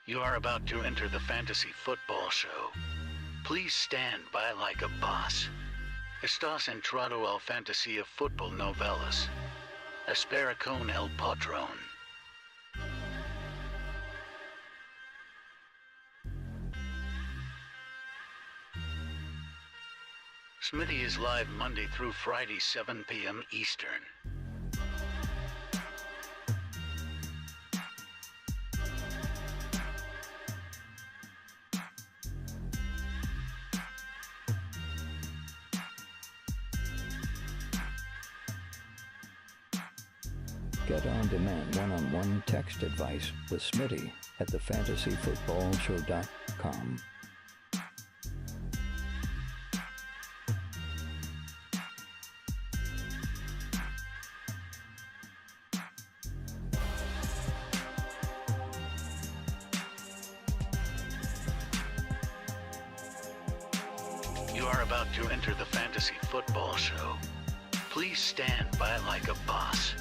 You are about to enter the fantasy football show. Please stand by like a boss. Estás entrado al fantasía fútbol novelas. Espera con el patrón. Smitty is live Monday through Friday, 7 p.m. Eastern. Get on-demand one-on-one text advice with Smitty at thefantasyfootballshow.com. You are about to enter the fantasy football show. Please stand by like a boss.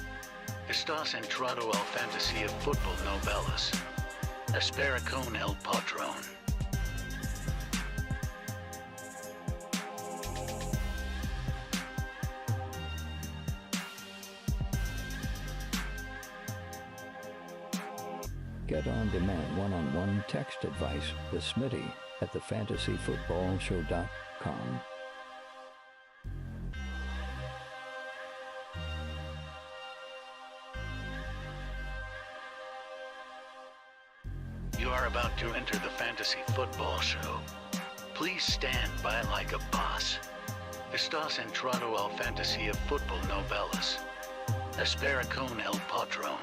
Estás entrado al fantasía fútbol novelas. Espera con el patrón. Get on-demand one-on-one text advice with Smitty at thefantasyfootballshow.com. You are about to enter the fantasy football show. Please stand by like a boss. Estás entrado al fantasía fútbol novelas. Espera con el patrón.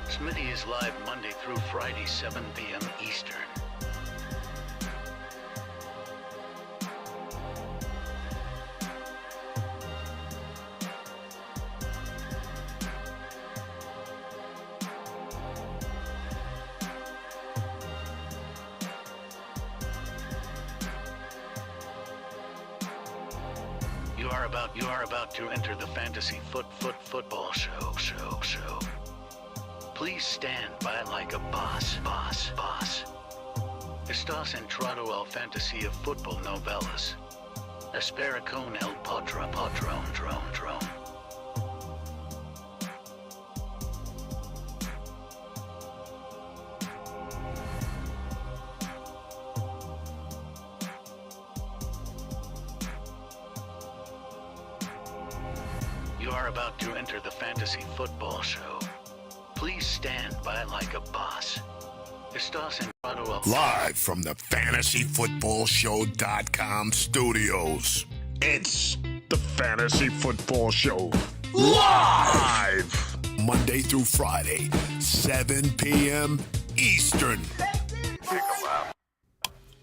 Smitty is live Monday through Friday, 7 p.m. Eastern. You are about to enter the fantasy football show. Please stand by like a boss. Estás entrado al fantasía fútbol novelas. Espera con el patrón. You are about to enter the fantasy football show. Please stand by like a boss. Estás entrado al... Live from the fantasyfootballshow.com studios. It's the Fantasy Football Show. Live! Monday through Friday, 7 p.m. Eastern.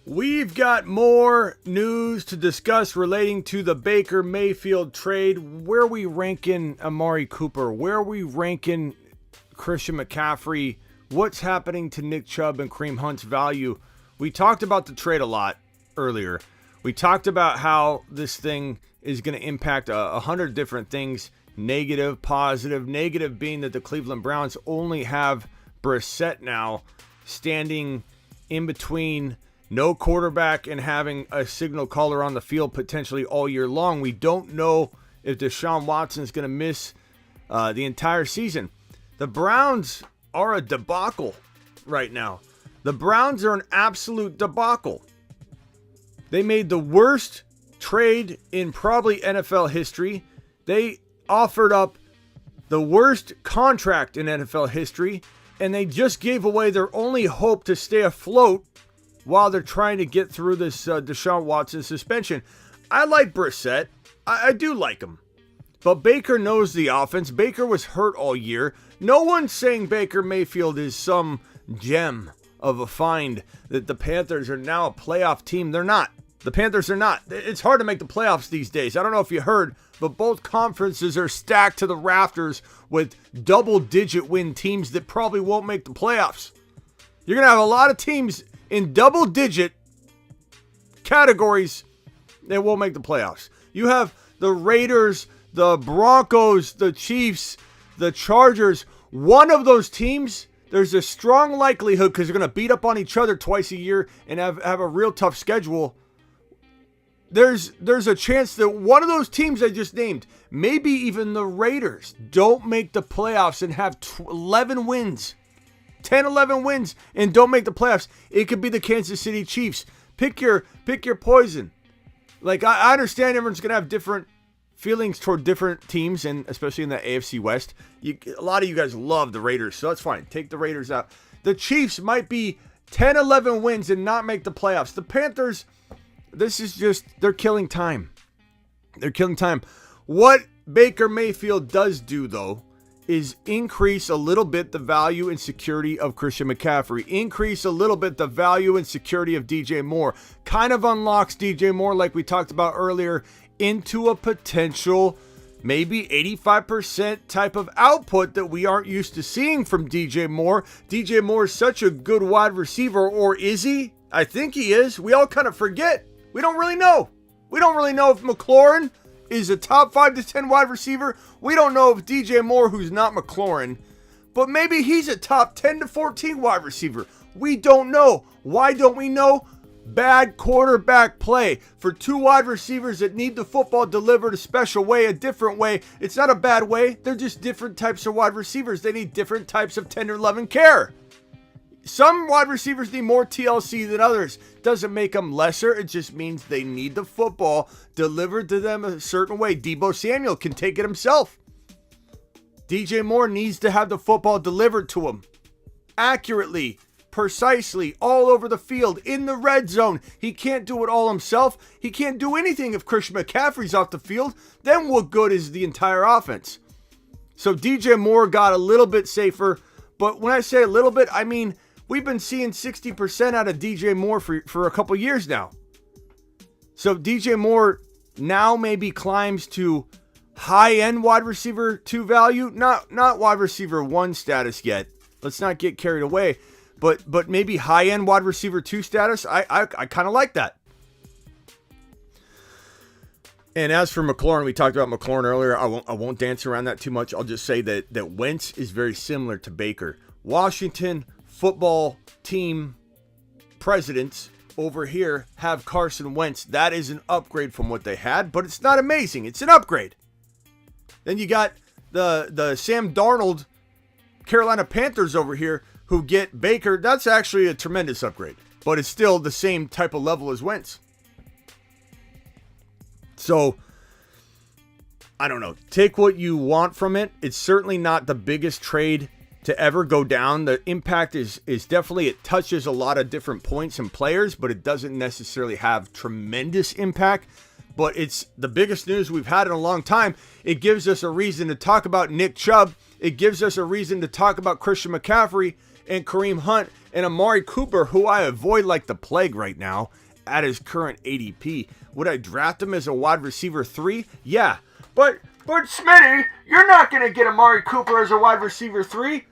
We've got more news to discuss relating to the Baker Mayfield trade. Where are we ranking Amari Cooper? Where are we ranking Christian McCaffrey? What's happening to Nick Chubb and Kareem Hunt's value? We talked about the trade a lot earlier. We talked about how this thing is going to impact 100 different things. Negative, positive. Negative being that the Cleveland Browns only have Brissett now standing in between no quarterback and having a signal caller on the field potentially all year long. We don't know if Deshaun Watson is going to miss the entire season. The Browns are a debacle right now. The Browns are an absolute debacle. They made the worst trade in probably NFL history. They offered up the worst contract in NFL history, and they just gave away their only hope to stay afloat while they're trying to get through this Deshaun Watson suspension. I like Brissett. I do like him. But Baker knows the offense. Baker was hurt all year. No one's saying Baker Mayfield is some gem of a find, that the Panthers are now a playoff team. They're not. The Panthers are not. It's hard to make the playoffs these days. I don't know if you heard, but both conferences are stacked to the rafters with double-digit win teams that probably won't make the playoffs. You're going to have a lot of teams in double-digit categories that won't make the playoffs. You have the Raiders, the Broncos, the Chiefs, the Chargers. One of those teams, there's a strong likelihood, because they're going to beat up on each other twice a year and have a real tough schedule. There's a chance that one of those teams I just named, maybe even the Raiders, don't make the playoffs and have 11 wins. 10, 11 wins and don't make the playoffs. It could be the Kansas City Chiefs. Pick your poison. Like, I understand everyone's going to have different feelings toward different teams, and especially in the AFC West. A lot of you guys love the Raiders, so that's fine. Take the Raiders out. The Chiefs might be 10, 11 wins and not make the playoffs. The Panthers, this is just, they're killing time. They're killing time. What Baker Mayfield does do, though, is increase a little bit the value and security of Christian McCaffrey. Increase a little bit the value and security of DJ Moore. Kind of unlocks DJ Moore, like we talked about earlier, into a potential maybe 85% type of output that we aren't used to seeing from DJ Moore. DJ Moore is such a good wide receiver, or is he? I think he is. We all kind of forget. We don't really know. We don't really know if McLaurin is a top 5 to 10 wide receiver. We don't know if DJ Moore, who's not McLaurin, but maybe he's a top 10 to 14 wide receiver. We don't know. Why don't we know? Bad quarterback play. For two wide receivers that need the football delivered a special way, a different way. It's not a bad way. They're just different types of wide receivers. They need different types of tender love and care. Some wide receivers need more TLC than others. Doesn't make them lesser. It just means they need the football delivered to them a certain way. Deebo Samuel can take it himself. DJ Moore needs to have the football delivered to him accurately, precisely, all over the field, in the red zone. He can't do it all himself. He can't do anything if Christian McCaffrey's off the field. Then what good is the entire offense? So DJ Moore got a little bit safer. But when I say a little bit, I mean, we've been seeing 60% out of DJ Moore for a couple years now. So DJ Moore now maybe climbs to high-end wide receiver 2 value. Not wide receiver 1 status yet. Let's not get carried away. But maybe high-end wide receiver 2 status. I kind of like that. And as for McLaurin, we talked about McLaurin earlier. I won't dance around that too much. I'll just say that Wentz is very similar to Baker. Washington football team presidents over here have Carson Wentz. That is an upgrade from what they had, but it's not amazing. It's an upgrade. Then you got the Sam Darnold Carolina Panthers over here who get Baker. That's actually a tremendous upgrade, but it's still the same type of level as Wentz. So, I don't know. Take what you want from it. It's certainly not the biggest trade to ever go down. The impact is definitely, it touches a lot of different points and players, but it doesn't necessarily have tremendous impact. But it's the biggest news we've had in a long time. It gives us a reason to talk about Nick Chubb. It gives us a reason to talk about Christian McCaffrey and Kareem Hunt and Amari Cooper, who I avoid like the plague right now at his current ADP. Would I draft him as a wide receiver 3? Yeah. But Smitty, you're not going to get Amari Cooper as a wide receiver 3.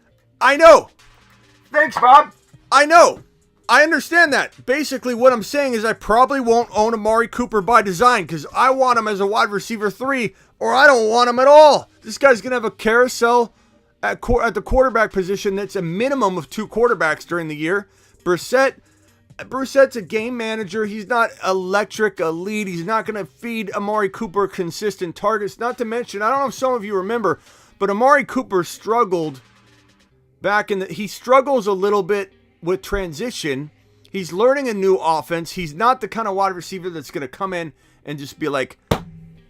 I know. Thanks, Bob. I know. I understand that. Basically, what I'm saying is I probably won't own Amari Cooper by design because I want him as a wide receiver 3, or I don't want him at all. This guy's going to have a carousel at the quarterback position that's a minimum of 2 quarterbacks during the year. Brissett's a game manager. He's not electric, elite. He's not going to feed Amari Cooper consistent targets. Not to mention, I don't know if some of you remember, but Amari Cooper struggled he struggles a little bit with transition. He's learning a new offense. He's not the kind of wide receiver that's going to come in and just be like,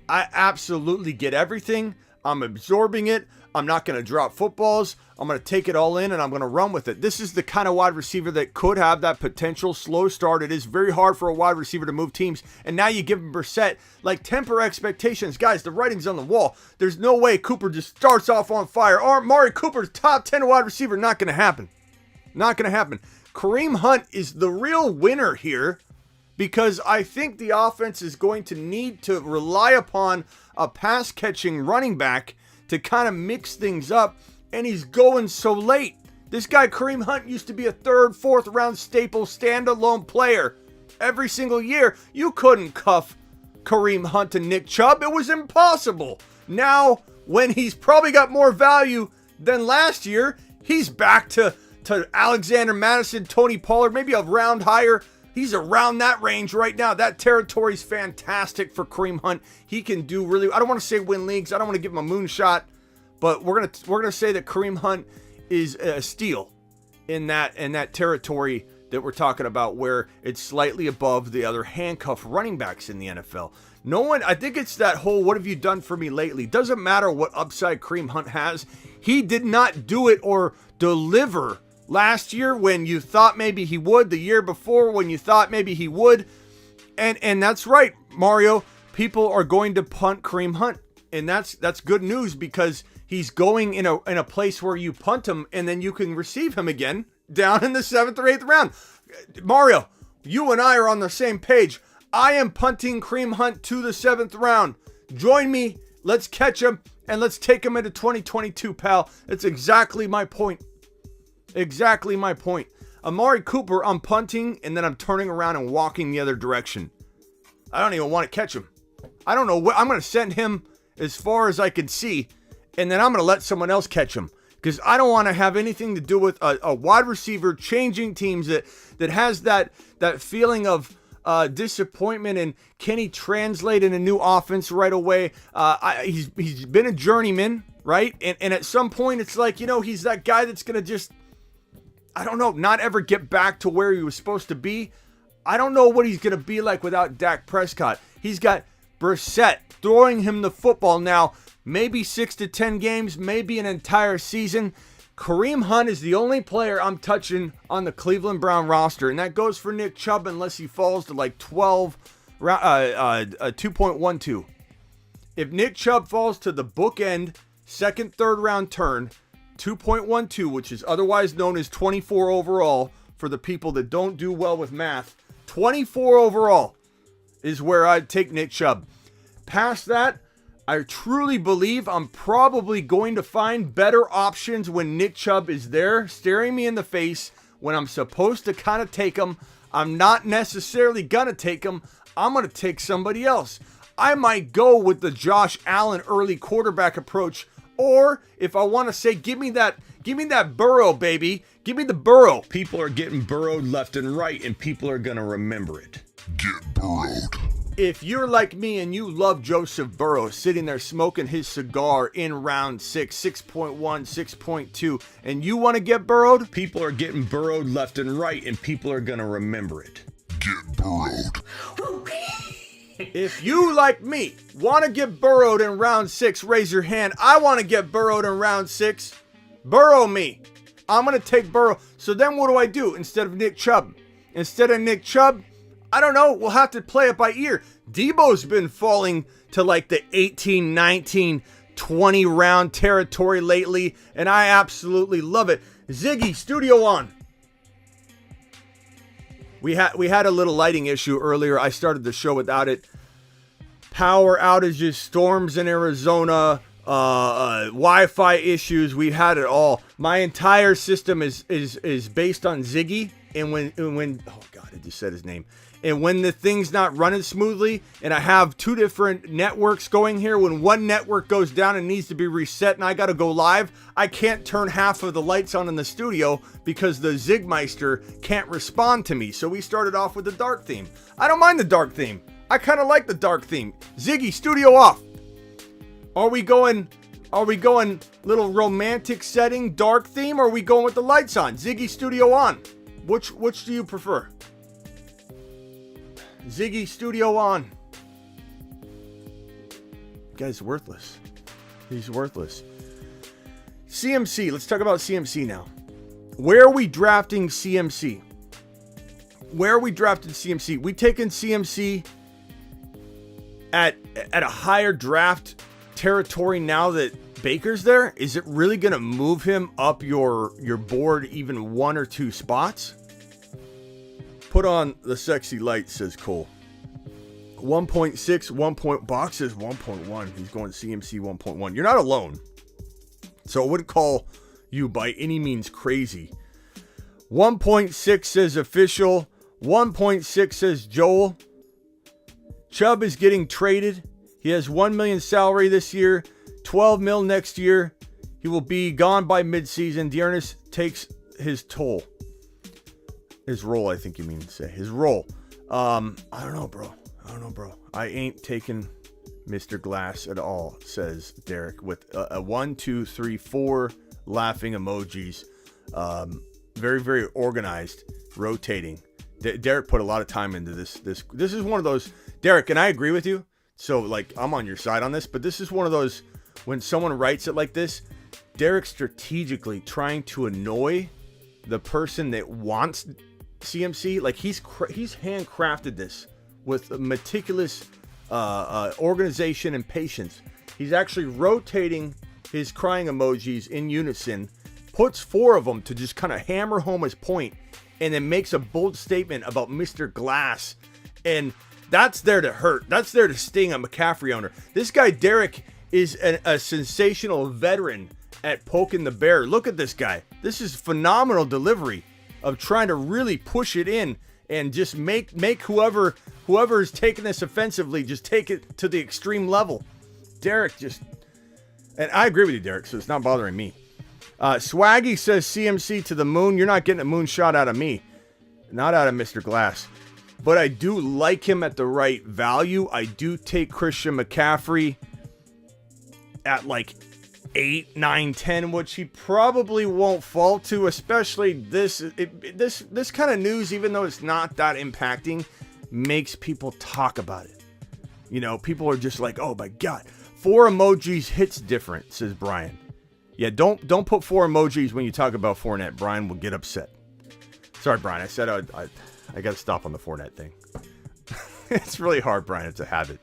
I absolutely get everything. I'm absorbing it. I'm not going to drop footballs. I'm going to take it all in and I'm going to run with it. This is the kind of wide receiver that could have that potential slow start. It is very hard for a wide receiver to move teams. And now you give him Brissett, like, temper expectations. Guys, the writing's on the wall. There's no way Cooper just starts off on fire. Or Amari Cooper's top 10 wide receiver. Not going to happen. Not going to happen. Kareem Hunt is the real winner here because I think the offense is going to need to rely upon a pass-catching running back to kind of mix things up, and he's going so late. This guy, Kareem Hunt, used to be a 3rd, 4th round staple standalone player every single year. You couldn't cuff Kareem Hunt and Nick Chubb. It was impossible. Now, when he's probably got more value than last year, he's back to Alexander Madison, Tony Pollard, maybe a round higher. He's around that range right now. That territory's fantastic for Kareem Hunt. He can do really, I don't want to say win leagues. I don't want to give him a moonshot, but we're gonna say that Kareem Hunt is a steal in that territory that we're talking about, where it's slightly above the other handcuff running backs in the NFL. No one, I think it's that whole "what have you done for me lately?" Doesn't matter what upside Kareem Hunt has. He did not do it or deliver last year when you thought maybe he would, the year before when you thought maybe he would. And that's right, Mario. People are going to punt Kareem Hunt. And that's good news, because he's going in a place where you punt him and then you can receive him again down in the 7th or 8th round. Mario, you and I are on the same page. I am punting Kareem Hunt to the 7th round. Join me. Let's catch him and let's take him into 2022, pal. That's exactly my point. Exactly my point. Amari Cooper, I'm punting and then I'm turning around and walking the other direction. I don't even want to catch him. I don't know what I'm going to send him as far as I can see, and then I'm going to let someone else catch him, because I don't want to have anything to do with a wide receiver changing teams that has that feeling of disappointment, and can he translate in a new offense right away? He's been a journeyman, right? And at some point it's like, he's that guy that's going to just, I don't know, not ever get back to where he was supposed to be. I don't know what he's going to be like without Dak Prescott. He's got Brissett throwing him the football now, maybe 6 to 10 games, maybe an entire season. Kareem Hunt is the only player I'm touching on the Cleveland Brown roster, and that goes for Nick Chubb unless he falls to like 2.12. If Nick Chubb falls to the bookend 2nd, 3rd round turn, 2.12, which is otherwise known as 24 overall for the people that don't do well with math, 24 overall is where I'd take Nick Chubb. Past that, I truly believe I'm probably going to find better options when Nick Chubb is there staring me in the face when I'm supposed to kind of take him. I'm not necessarily going to take him. I'm going to take somebody else. I might go with the Josh Allen early quarterback approach, or if I want to say, give me that Burrow, baby. Give me the Burrow. People are getting burrowed left and right, and people are going to remember it. Get burrowed. If you're like me and you love Joseph Burrow sitting there smoking his cigar in round 6, 6.1, 6.2, and you want to get burrowed, people are getting burrowed left and right, and people are going to remember it. Get burrowed. If you, like me, want to get burrowed in round 6, raise your hand. I want to get burrowed in round 6. Burrow me. I'm going to take Burrow. So then what do I do instead of Nick Chubb? Instead of Nick Chubb, I don't know. We'll have to play it by ear. Debo's been falling to like the 18, 19, 20 round territory lately, and I absolutely love it. Ziggy, studio on. We had a little lighting issue earlier. I started the show without it. Power outages, storms in Arizona, Wi-Fi issues. We had it all. My entire system is based on Ziggy, and when oh God, I just said his name. And when the thing's not running smoothly, and I have 2 different networks going here, when one network goes down and needs to be reset and I got to go live, I can't turn half of the lights on in the studio because the Zigmeister can't respond to me. So we started off with the dark theme. I don't mind the dark theme. I kind of like the dark theme. Ziggy, studio off. Are we going little romantic setting, dark theme, or are we going with the lights on? Ziggy, studio on. Which do you prefer? Ziggy, studio on. Guy's worthless. He's worthless. CMC. Let's talk about CMC now. Where are we drafting CMC? Where are we drafting CMC? We taking CMC at a higher draft territory now that Baker's there? Is it really going to move him up your board even 1 or 2 spots? Put on the sexy light, says Cole. 1.6, 1 point. Box says 1.1. He's going CMC 1.1. You're not alone. So I wouldn't call you by any means crazy. 1.6 says official. 1.6 says Joel. Chubb is getting traded. He has $1 million salary this year, $12 million next year. He will be gone by midseason. Dearness takes his toll. His role, I think you mean to say. His role. I don't know, bro. I ain't taking Mr. Glass at all, says Derek, with a 1, 2, 3, 4 laughing emojis. Very, very organized, rotating. Derek put a lot of time into this. This is one of those, Derek, and I agree with you. So, like, I'm on your side on this, but this is one of those, when someone writes it like this, Derek strategically trying to annoy the person that wants CMC. Like, he's handcrafted this with meticulous organization and patience. He's actually rotating his crying emojis in unison, puts 4 of them to just kind of hammer home his point, and then makes a bold statement about Mr. Glass. And that's there to hurt. That's there to sting a McCaffrey owner. This guy, Derek, is a sensational veteran at poking the bear. Look at this guy. This is phenomenal delivery of trying to really push it in and just make whoever is taking this offensively just take it to the extreme level. Derek just, and I agree with you, Derek, so it's not bothering me. Swaggy says CMC to the moon. You're not getting a moonshot out of me. Not out of Mr. Glass. But I do like him at the right value. I do take Christian McCaffrey at like 8, 9, 10, which he probably won't fall to, especially this kind of news, even though it's not that impacting, makes people talk about it. You know, people are just like, oh my God, 4 emojis hits different, says Brian. Yeah, don't put 4 emojis when you talk about Fournette. Brian will get upset. Sorry, Brian. I said I got to stop on the Fournette thing. It's really hard, Brian. It's a habit.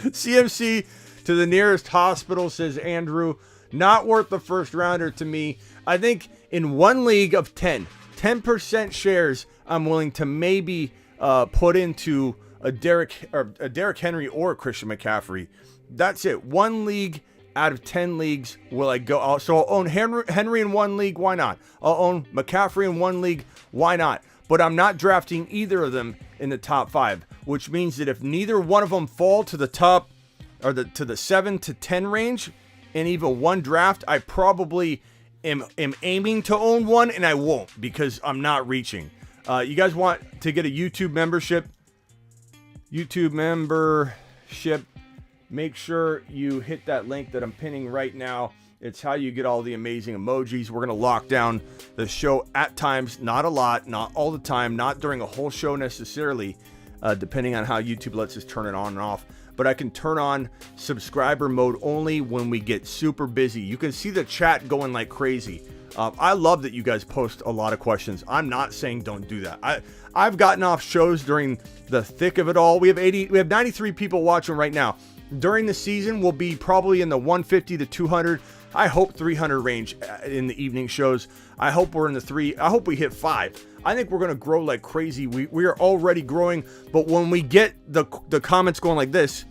CMC to the nearest hospital, says Andrew. Not worth the first rounder to me. I think in one league of 10% shares, I'm willing to maybe put into a Derrick Henry or a Christian McCaffrey. That's it. One league out of 10 leagues will I go. So I'll own Henry in one league. Why not? I'll own McCaffrey in one league. Why not? But I'm not drafting either of them in the top 5, which means that if neither one of them fall to the top or to the 7 to 10 range in even one draft, I probably am aiming to own one, and I won't because I'm not reaching. You guys want to get a YouTube membership? Make sure you hit that link that I'm pinning right now. It's how you get all the amazing emojis. We're going to lock down the show at times, not a lot, not all the time, not during a whole show necessarily, depending on how YouTube lets us turn it on and off. But I can turn on subscriber mode only when we get super busy. You can see the chat going like crazy. I love that you guys post a lot of questions. I'm not saying don't do that. I've gotten off shows during the thick of it all. We have 93 people watching right now. During the season, we'll be probably in the 150 to 200. I hope 300 range in the evening shows. I hope we're in the 3. I hope we hit 5. I think we're going to grow like crazy. We are already growing, but when we get the comments going like this,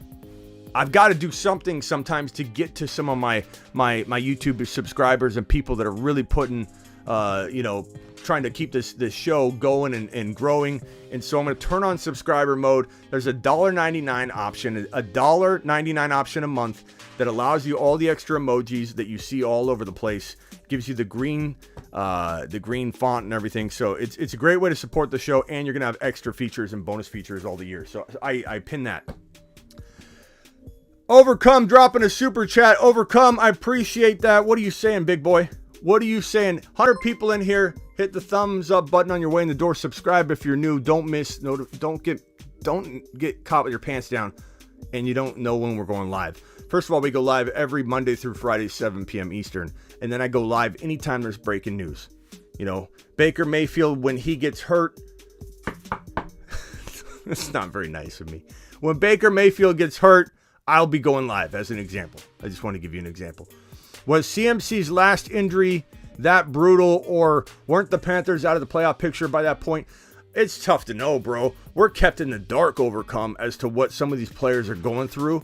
I've got to do something sometimes to get to some of my YouTube subscribers and people that are really putting, trying to keep this show going and growing. And so I'm going to turn on subscriber mode. There's a $1.99 option, a $1.99 option a month that allows you all the extra emojis that you see all over the place. Gives you the green font and everything. So it's a great way to support the show, and you're going to have extra features and bonus features all the year. So I pin that. Overcome dropping a super chat. Overcome, I appreciate that. What are you saying, big boy? What are you saying? 100 people in here. Hit the thumbs up button on your way in the door. Subscribe if you're new. Don't get caught with your pants down and you don't know when we're going live. First of all, we go live every Monday through Friday, 7 p.m. Eastern. And then I go live anytime there's breaking news. You know, Baker Mayfield, when he gets hurt. It's not very nice of me. When Baker Mayfield gets hurt, I'll be going live as an example. I just want to give you an example. Was CMC's last injury that brutal, or weren't the Panthers out of the playoff picture by that point? It's tough to know, bro. We're kept in the dark as to what some of these players are going through.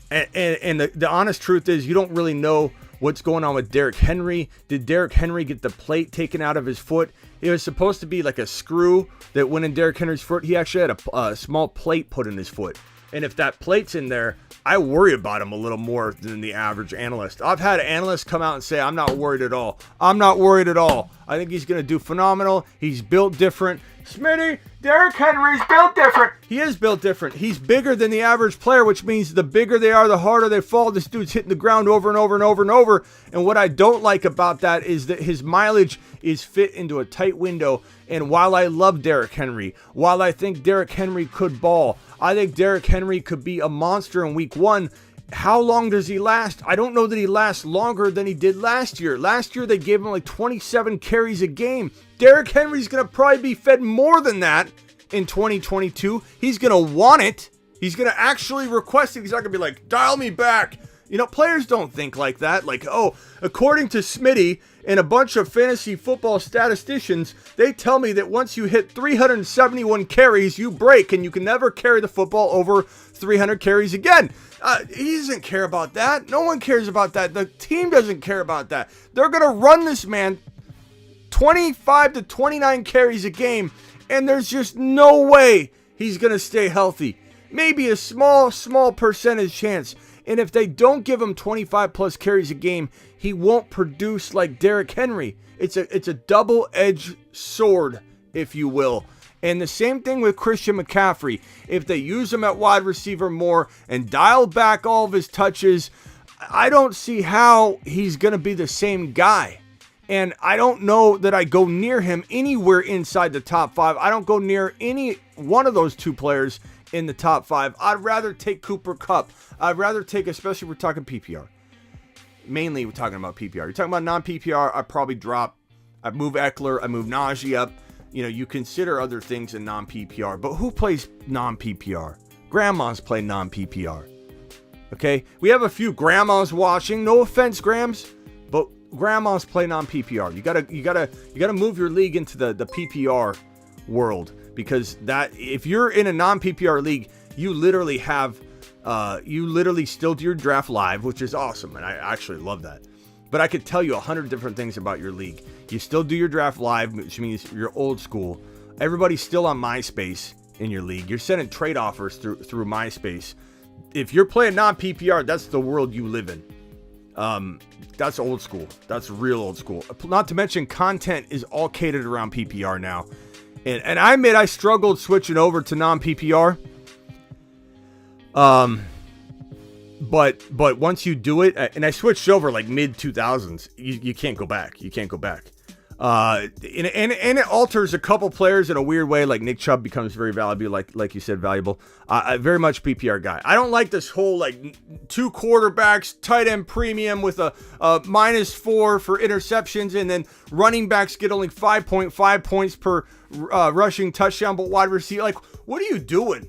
And the honest truth is you don't really know what's going on with Derrick Henry. Did Derrick Henry get the plate taken out of his foot? It was supposed to be like a screw that went in Derrick Henry's foot. He actually had a small plate put in his foot. And if that plate's in there, I worry about him a little more than the average analyst. I've had analysts come out and say, I'm not worried at all. I'm not worried at all. I think he's going to do phenomenal. He's built different. Smitty, Derrick Henry's built different. He is built different. He's bigger than the average player, which means the bigger they are, the harder they fall. This dude's hitting the ground over and over and over and over. And what I don't like about that is that his mileage is fit into a tight window. And while I love Derrick Henry, while I think Derrick Henry could ball, I think Derrick Henry could be a monster in week 1. How long does he last? I don't know that he lasts longer than he did last year. Last year, they gave him like 27 carries a game. Derrick Henry's going to probably be fed more than that in 2022. He's going to want it. He's going to actually request it. He's not going to be like, dial me back. You know, players don't think like that. Like, oh, according to Smitty and a bunch of fantasy football statisticians, they tell me that once you hit 371 carries, you break and you can never carry the football over 300 carries again. He doesn't care about that. No one cares about that. The team doesn't care about that. They're going to run this man 25 to 29 carries a game, and there's just no way he's going to stay healthy. Maybe a small percentage chance. And if they don't give him 25 plus carries a game, he won't produce like Derrick Henry. It's a double-edged sword, if you will. And the same thing with Christian McCaffrey. If they use him at wide receiver more and dial back all of his touches, I don't see how he's going to be the same guy. And I don't know that I go near him anywhere inside the top 5. I don't go near any one of those two players in the top 5. I'd rather take Cooper Kupp. I'd rather take, especially if we're talking PPR. Mainly we're talking about PPR. You're talking about non-PPR, I'd probably drop. I'd move Eckler. I'd move Najee up. You know, you consider other things in non-PPR. But who plays non-PPR? Grandmas play non-PPR. Okay? We have a few grandmas watching. No offense, Grams. But grandmas play non-PPR. You gotta move your league into the PPR world. Because that, if you're in a non-PPR league, you literally still do your draft live, which is awesome, and I actually love that. But I could tell you 100 different things about your league. You still do your draft live, which means you're old school. Everybody's still on MySpace in your league. You're sending trade offers through MySpace. If you're playing non-PPR, that's the world you live in. That's old school. That's real old school. Not to mention, content is all catered around PPR now. And I admit I struggled switching over to non-PPR. But once you do it, and I switched over like mid-2000s, you can't go back. You can't go back. And it alters a couple players in a weird way, like Nick Chubb becomes very valuable, like you said, valuable. Very much PPR guy. I don't like this whole like 2 quarterbacks, tight end premium with a -4 for interceptions, and then running backs get only 5.5 points per rushing touchdown, but wide receiver. Like, what are you doing?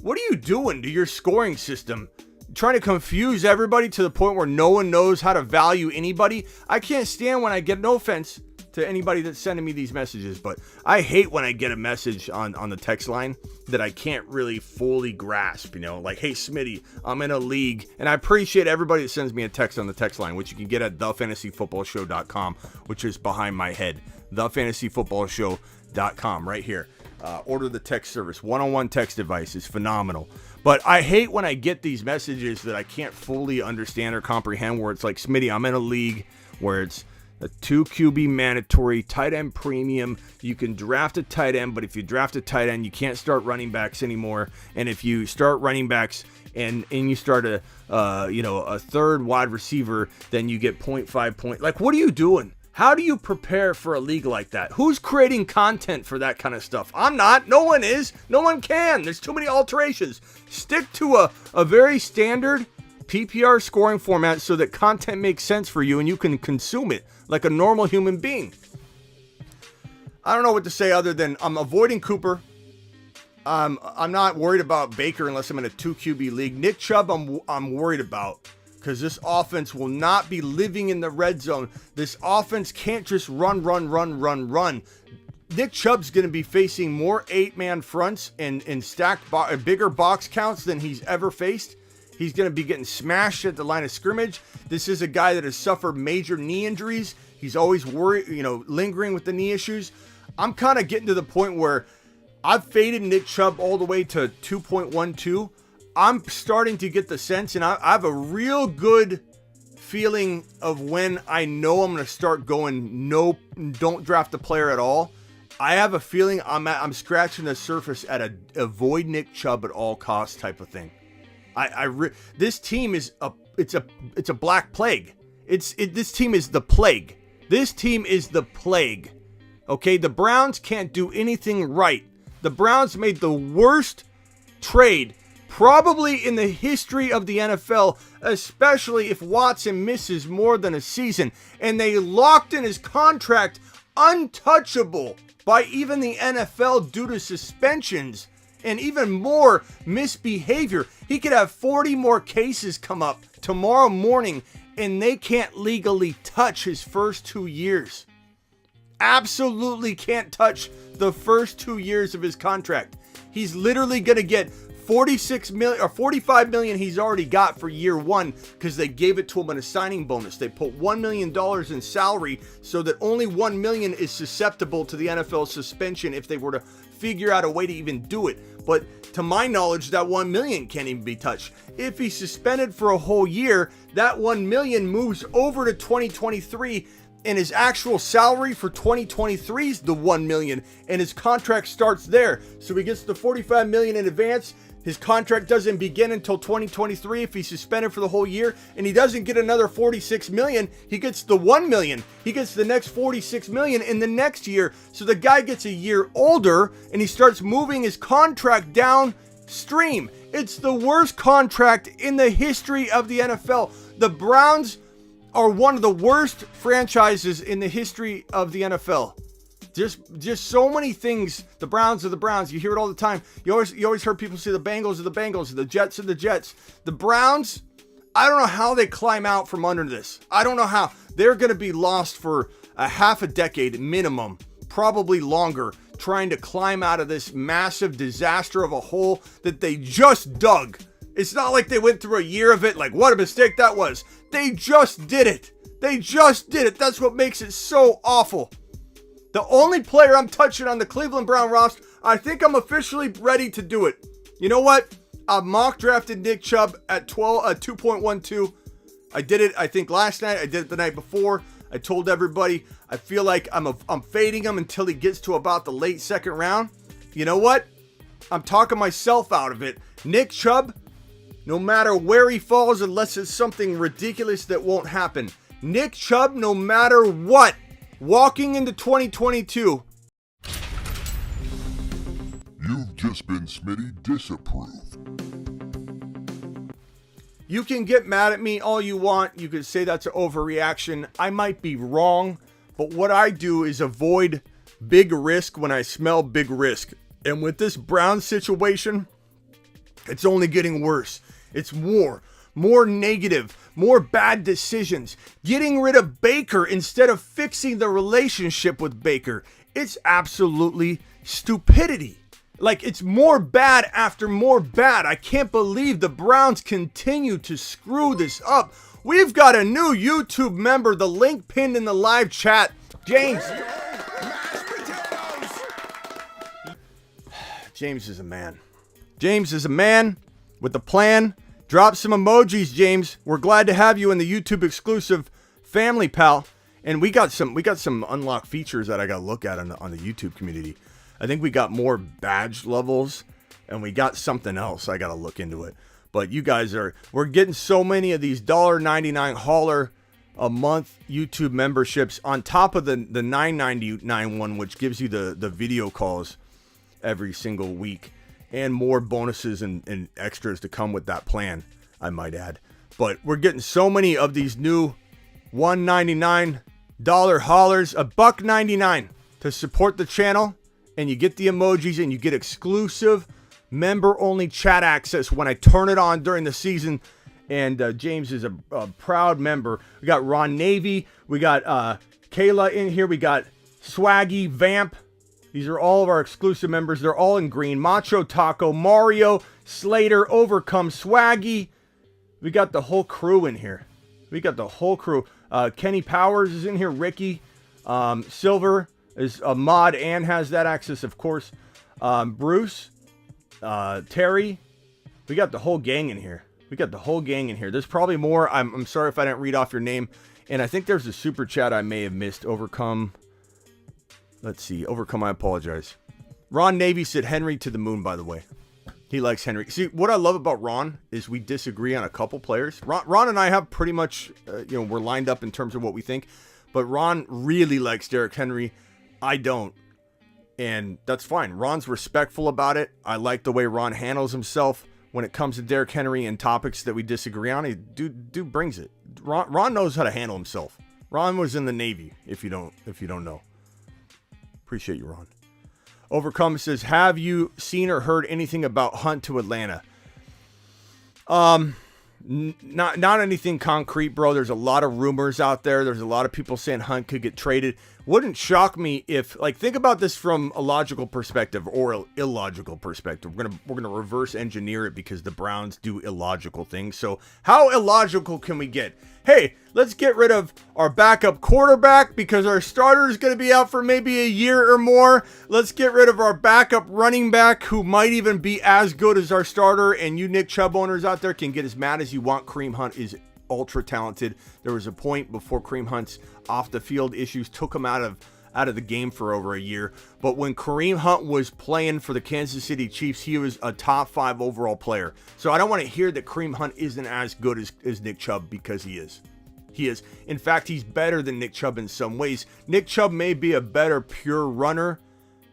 What are you doing to your scoring system? Trying to confuse everybody to the point where no one knows how to value anybody. I can't stand when I get, no offense to anybody that's sending me these messages, but I hate when I get a message on the text line that I can't really fully grasp, you know, like, hey, Smitty, I'm in a league, and I appreciate everybody that sends me a text on the text line, which you can get at thefantasyfootballshow.com, which is behind my head, thefantasyfootballshow.com, right here. Order the text service. One-on-one text advice is phenomenal. But I hate when I get these messages that I can't fully understand or comprehend, where it's like, Smitty, I'm in a league where it's a 2 QB mandatory, tight end premium. You can draft a tight end, but if you draft a tight end, you can't start running backs anymore. And if you start running backs and you start a third wide receiver, then you get 0.5 points. Like, what are you doing? How do you prepare for a league like that? Who's creating content for that kind of stuff? I'm not. No one is. No one can. There's too many alterations. Stick to a very standard PPR scoring format so that content makes sense for you and you can consume it like a normal human being. I don't know what to say other than I'm avoiding Cooper. I'm not worried about Baker unless I'm in a 2 QB league. Nick Chubb, I'm worried about, because this offense will not be living in the red zone. This offense can't just run. Nick Chubb's going to be facing more 8-man fronts and stacked bigger box counts than he's ever faced. He's going to be getting smashed at the line of scrimmage. This is a guy that has suffered major knee injuries. He's always worried, lingering with the knee issues. I'm kind of getting to the point where I've faded Nick Chubb all the way to 2.12. I'm starting to get the sense, and I have a real good feeling of when I know I'm going to start going, no, don't draft the player at all. I have a feeling I'm scratching the surface at a avoid Nick Chubb at all costs type of thing. This team is it's a black plague. This team is the plague. This team is the plague. Okay, the Browns can't do anything right. The Browns made the worst trade probably in the history of the NFL, especially if Watson misses more than a season. And they locked in his contract untouchable by even the NFL due to suspensions and even more misbehavior. He could have 40 more cases come up tomorrow morning, and they can't legally touch his first 2 years. Absolutely can't touch the first 2 years of his contract. He's literally going to get 46 million or 45 million he's already got for year one because they gave it to him in a signing bonus. They put $1 million in salary so that only $1 million is susceptible to the NFL suspension if they were to figure out a way to even do it. But to my knowledge, that $1 million can't even be touched. If he's suspended for a whole year, that $1 million moves over to 2023, and his actual salary for 2023 is the $1 million, and his contract starts there. So he gets the $45 million in advance. His contract doesn't begin until 2023 if he's suspended for the whole year, and he doesn't get another $46 million. He gets the $1 million. He gets the next $46 million in the next year. So the guy gets a year older, and he starts moving his contract downstream. It's the worst contract in the history of the NFL. The Browns are one of the worst franchises in the history of the NFL. Just so many things. The Browns are the Browns. You hear it all the time. You always heard people say the Bengals are the Bengals, the Jets are the Jets. The Browns, I don't know how they climb out from under this. I don't know how. They're going to be lost for a half a decade minimum, probably longer, trying to climb out of this massive disaster of a hole that they just dug. It's not like they went through a year of it, like what a mistake that was. They just did it. They just did it. That's what makes it so awful. The only player I'm touching on the Cleveland Brown roster, I think I'm officially ready to do it. You know what? I've mock drafted Nick Chubb at 2.12. I did it, I think, last night. I did it the night before. I told everybody I feel like I'm fading him until he gets to about the late second round. You know what? I'm talking myself out of it. Nick Chubb, no matter where he falls, unless it's something ridiculous that won't happen. Nick Chubb, no matter what, walking into 2022. You've just been Smitty disapproved. You can get mad at me all you want. You can say that's an overreaction. I might be wrong, but what I do is avoid big risk when I smell big risk. And with this Brown situation, it's only getting worse. It's more negative, more bad decisions, getting rid of Baker instead of fixing the relationship with Baker. It's absolutely stupidity. Like, it's more bad after more bad. I can't believe the Browns continue to screw this up. We've got a new YouTube member, the link pinned in the live chat. James. James is a man. James is a man with a plan. Drop some emojis, James. We're glad to have you in the YouTube exclusive family, pal. And we got some unlocked features that I got to look at on the YouTube community. I think we got more badge levels, and we got something else. I got to look into it. But you guys we're getting so many of these $1.99 hauler a month YouTube memberships on top of the $9.99 one, which gives you the video calls every single week. And more bonuses and extras to come with that plan, I might add. But we're getting so many of these new $1.99 haulers, $1.99 to support the channel. And you get the emojis and you get exclusive member-only chat access when I turn it on during the season. And James is a proud member. We got Ron Navy. We got Kayla in here. We got Swaggy, Vamp. These are all of our exclusive members. They're all in green. Macho Taco, Mario, Slater, Overcome, Swaggy. We got the whole crew in here. We got the whole crew. Kenny Powers is in here. Ricky. Silver is a mod and has that access, of course. Bruce. Terry. We got the whole gang in here. There's probably more. I'm sorry if I didn't read off your name. And I think there's a super chat I may have missed. Overcome. Let's see. Overcome, I apologize. Ron Navy said Henry to the moon, by the way. He likes Henry. See, what I love about Ron is we disagree on a couple players. Ron and I have pretty much, we're lined up in terms of what we think. But Ron really likes Derrick Henry. I don't. And that's fine. Ron's respectful about it. I like the way Ron handles himself when it comes to Derrick Henry and topics that we disagree on. Dude brings it. Ron knows how to handle himself. Ron was in the Navy, if you don't know. Appreciate you, Ron. Overcome says, have you seen or heard anything about Hunt to Atlanta? Not anything concrete, bro. There's a lot of rumors out there. There's a lot of people saying Hunt could get traded. Wouldn't shock me if, think about this from a logical perspective or an illogical perspective. We're gonna reverse engineer it because the Browns do illogical things. So how illogical can we get? Hey, let's get rid of our backup quarterback because our starter is going to be out for maybe a year or more. Let's get rid of our backup running back who might even be as good as our starter. And you Nick Chubb owners out there can get as mad as you want. Kareem Hunt is ultra talented. There was a point before Kareem Hunt's off the field issues took him out of the game for over a year. But when Kareem Hunt was playing for the Kansas City Chiefs, he was a top 5 overall player. So I don't want to hear that Kareem Hunt isn't as good as Nick Chubb, because he is. He is. In fact, he's better than Nick Chubb in some ways. Nick Chubb may be a better pure runner.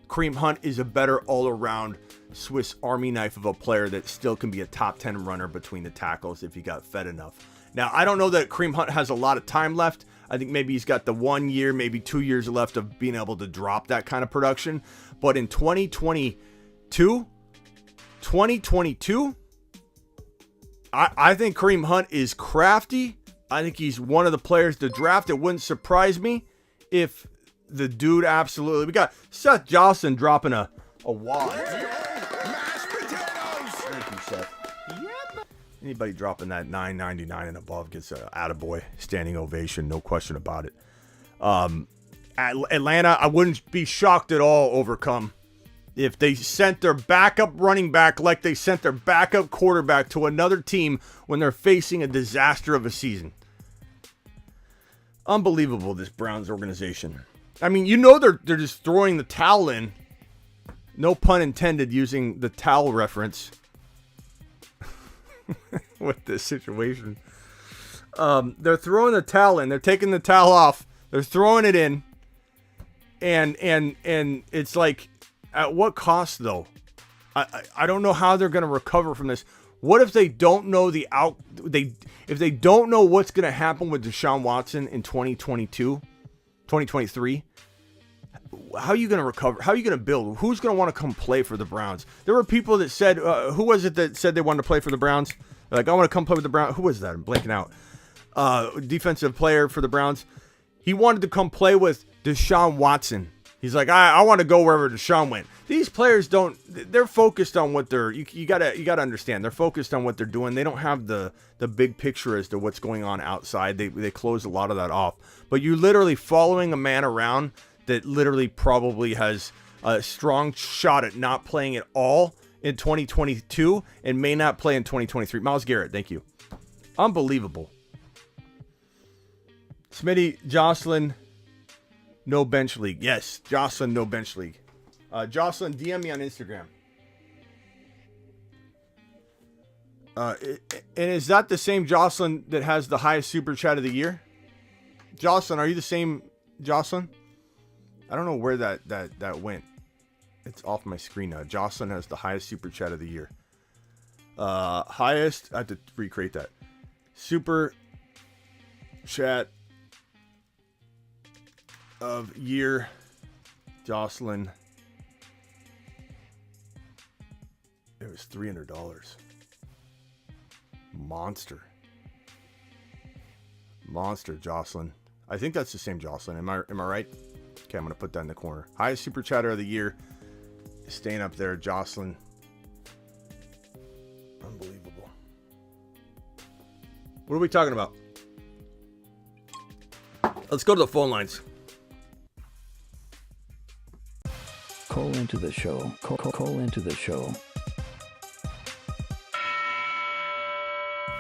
Kareem Hunt is a better all-around Swiss Army knife of a player that still can be a top 10 runner between the tackles if he got fed enough. Now, I don't know that Kareem Hunt has a lot of time left. I think maybe he's got the 1 year, maybe 2 years left of being able to drop that kind of production. But in 2022, I think Kareem Hunt is crafty. I think he's one of the players to draft. It wouldn't surprise me if the dude absolutely... We got Seth Johnson dropping a wad. Thank you, Seth. Anybody dropping that $9.99 and above gets an attaboy, standing ovation, no question about it. Atlanta, I wouldn't be shocked at all, Overcome, if they sent their backup running back like they sent their backup quarterback to another team when they're facing a disaster of a season. Unbelievable, this Browns organization. I mean, they're just throwing the towel in. No pun intended using the towel reference. With this situation. They're throwing the towel in. They're taking the towel off. They're throwing it in. And it's like, at what cost though? I don't know how they're going to recover from this. What if they don't know if they don't know what's going to happen with Deshaun Watson in 2023? How are you going to recover? How are you going to build? Who's going to want to come play for the Browns? There were people that said, who was it that said they wanted to play for the Browns? Like, I want to come play with the Browns. Who was that? I'm blanking out. Defensive player for the Browns. He wanted to come play with Deshaun Watson. He's like, I want to go wherever Deshaun went. These players they're focused on what you gotta understand. They're focused on what they're doing. They don't have the big picture as to what's going on outside. They close a lot of that off. But you're literally following a man around that literally probably has a strong shot at not playing at all in 2022 and may not play in 2023. Myles Garrett, thank you. Unbelievable. Smitty, Jocelyn, no bench league. Yes, Jocelyn, no bench league. Jocelyn, DM me on Instagram. And is that the same Jocelyn that has the highest super chat of the year? Jocelyn, are you the same Jocelyn? I don't know where that went. It's off my screen now. Jocelyn has the highest super chat of the year. Highest, I have to recreate that. Super chat of year, Jocelyn. It was $300. Monster, Jocelyn. I think that's the same Jocelyn. Am I right? Okay, I'm going to put that in the corner. Highest super chatter of the year. Staying up there, Jocelyn. Unbelievable. What are we talking about? Let's go to the phone lines. Call into the show. Call into the show.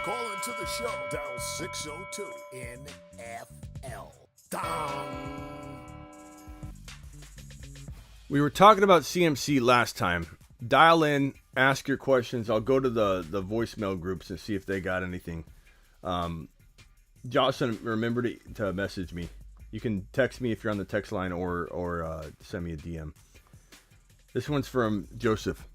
Call into the show. Dial 602 NFL. Dong. We were talking about CMC last time. Dial in, ask your questions. I'll go to the voicemail groups and see if they got anything. Jocelyn, remember to message me. You can text me if you're on the text line or send me a DM. This one's from Joseph.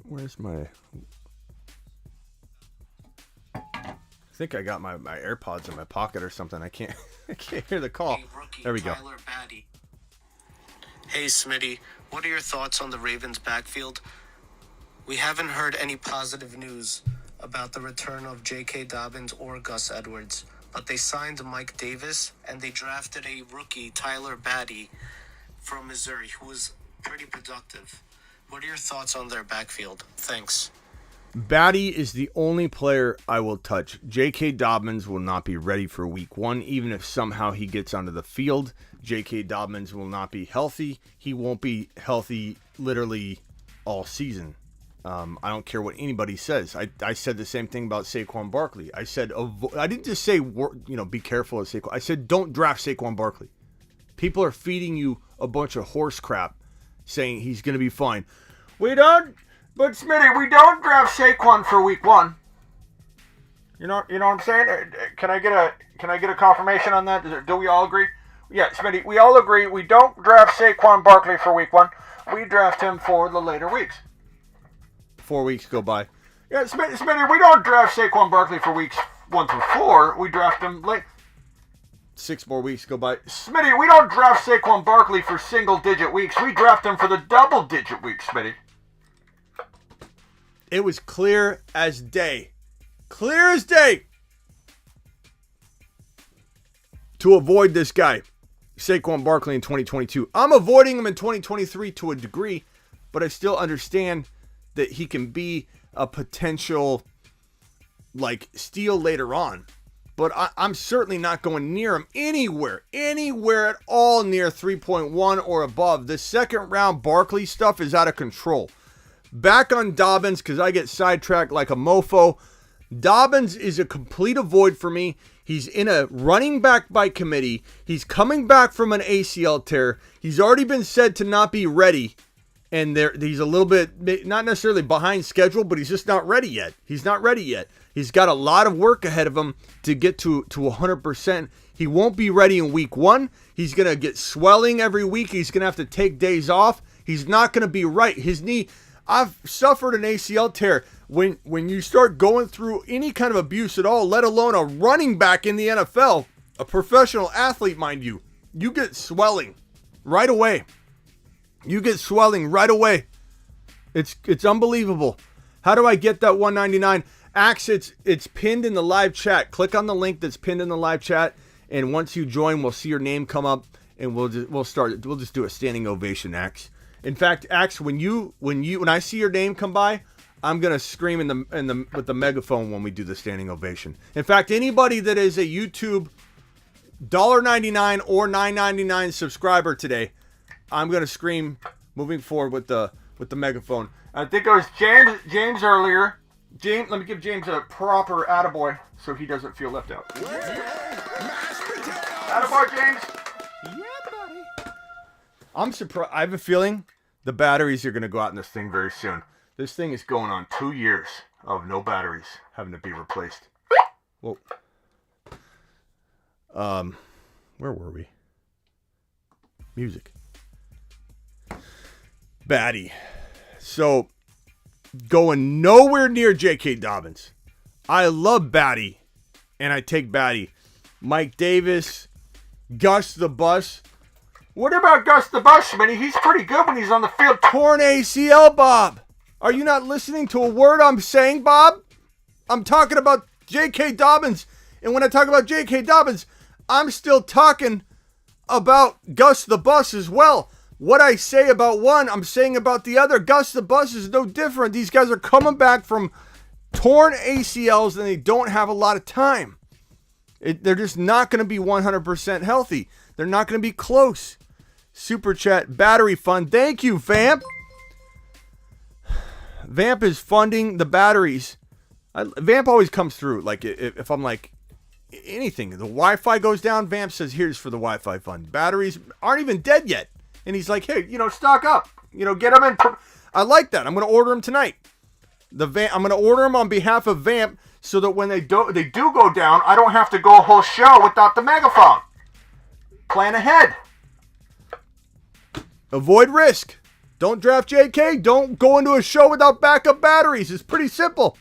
Where's my... I think I got my AirPods in my pocket or something. I can't hear the call. Hey, rookie, there we go. Tyler Batty. Hey, Smitty. What are your thoughts on the Ravens' backfield? We haven't heard any positive news about the return of J.K. Dobbins or Gus Edwards, but they signed Mike Davis and they drafted a rookie, Tyler Batty, from Missouri, who was pretty productive. What are your thoughts on their backfield? Thanks. Batty is the only player I will touch. J.K. Dobbins will not be ready for week 1, even if somehow he gets onto the field. J.K. Dobbins will not be healthy. He won't be healthy literally all season. I don't care what anybody says. I said the same thing about Saquon Barkley. I said, I didn't just say, be careful of Saquon. I said, don't draft Saquon Barkley. People are feeding you a bunch of horse crap saying he's going to be fine. We don't... But Smitty, we don't draft Saquon for week 1. You know what I'm saying? Can I get a confirmation on that? Do we all agree? Yeah, Smitty, we all agree we don't draft Saquon Barkley for week 1. We draft him for the later weeks. 4 weeks go by. Yeah, Smitty, we don't draft Saquon Barkley for weeks 1 through 4. We draft him late. 6 more weeks go by. Smitty, we don't draft Saquon Barkley for single-digit weeks. We draft him for the double-digit weeks, Smitty. It was clear as day. Clear as day. To avoid this guy, Saquon Barkley in 2022. I'm avoiding him in 2023 to a degree, but I still understand that he can be a potential steal later on. But I'm certainly not going near him anywhere at all near 3.1 or above. The second round Barkley stuff is out of control. Back on Dobbins, because I get sidetracked like a mofo. Dobbins is a complete avoid for me. He's in a running back by committee. He's coming back from an ACL tear. He's already been said to not be ready. And he's a little bit, not necessarily behind schedule, but he's just not ready yet. He's not ready yet. He's got a lot of work ahead of him to get to 100%. He won't be ready in week 1. He's going to get swelling every week. He's going to have to take days off. He's not going to be right. His knee... I've suffered an ACL tear. When you start going through any kind of abuse at all, let alone a running back in the NFL, a professional athlete, mind you, you get swelling right away. You get swelling right away. It's unbelievable. How do I get that 199? Axe, it's pinned in the live chat. Click on the link that's pinned in the live chat, and once you join, we'll see your name come up, and we'll just do a standing ovation, Axe. In fact, Axe, when I see your name come by, I'm gonna scream with the megaphone when we do the standing ovation. In fact, anybody that is a YouTube $1.99 or $9.99 subscriber today, I'm gonna scream moving forward with the megaphone. I think it was James earlier. James, let me give James a proper attaboy so he doesn't feel left out. Attaboy, James. Yeah, buddy. I'm surprised. I have a feeling the batteries are going to go out in this thing very soon. This thing is going on 2 years of no batteries having to be replaced. Whoa. Where were we? Music. Batty. So, going nowhere near J.K. Dobbins. I love Batty, and I take Batty. Mike Davis, Gus the Bus. What about Gus the Bus, Smitty? He's pretty good when he's on the field. Torn ACL, Bob. Are you not listening to a word I'm saying, Bob? I'm talking about J.K. Dobbins. And when I talk about J.K. Dobbins, I'm still talking about Gus the Bus as well. What I say about one, I'm saying about the other. Gus the Bus is no different. These guys are coming back from torn ACLs and they don't have a lot of time. They're just not going to be 100% healthy. They're not going to be close. Super chat, battery fund. Thank you, Vamp. Vamp is funding the batteries. Vamp always comes through. Like if I'm like anything, the Wi-Fi goes down, Vamp says, here's for the Wi-Fi fund. Batteries aren't even dead yet. And he's like, hey, stock up. Get them in. I like that. I'm going to order them tonight. I'm going to order them on behalf of Vamp so that when they do go down, I don't have to go a whole show without the megaphone. Plan ahead. Avoid risk. Don't draft JK. Don't go into a show without backup batteries. It's pretty simple.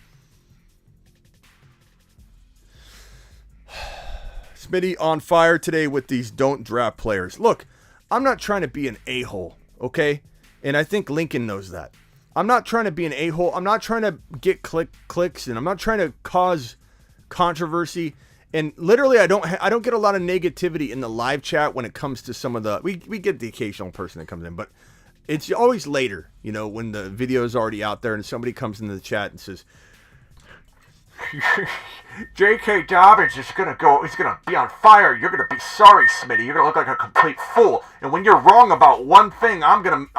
Smitty on fire today with these don't draft players. Look, I'm not trying to be an a-hole, okay? And I think Lincoln knows that. I'm not trying to be an a-hole. I'm not trying to get clicks, and I'm not trying to cause controversy. And literally, I don't get a lot of negativity in the live chat when it comes to some of the... We get the occasional person that comes in, but it's always later, when the video is already out there and somebody comes into the chat and says, J.K. Dobbins is going to be on fire. You're going to be sorry, Smitty. You're going to look like a complete fool. And when you're wrong about one thing, I'm going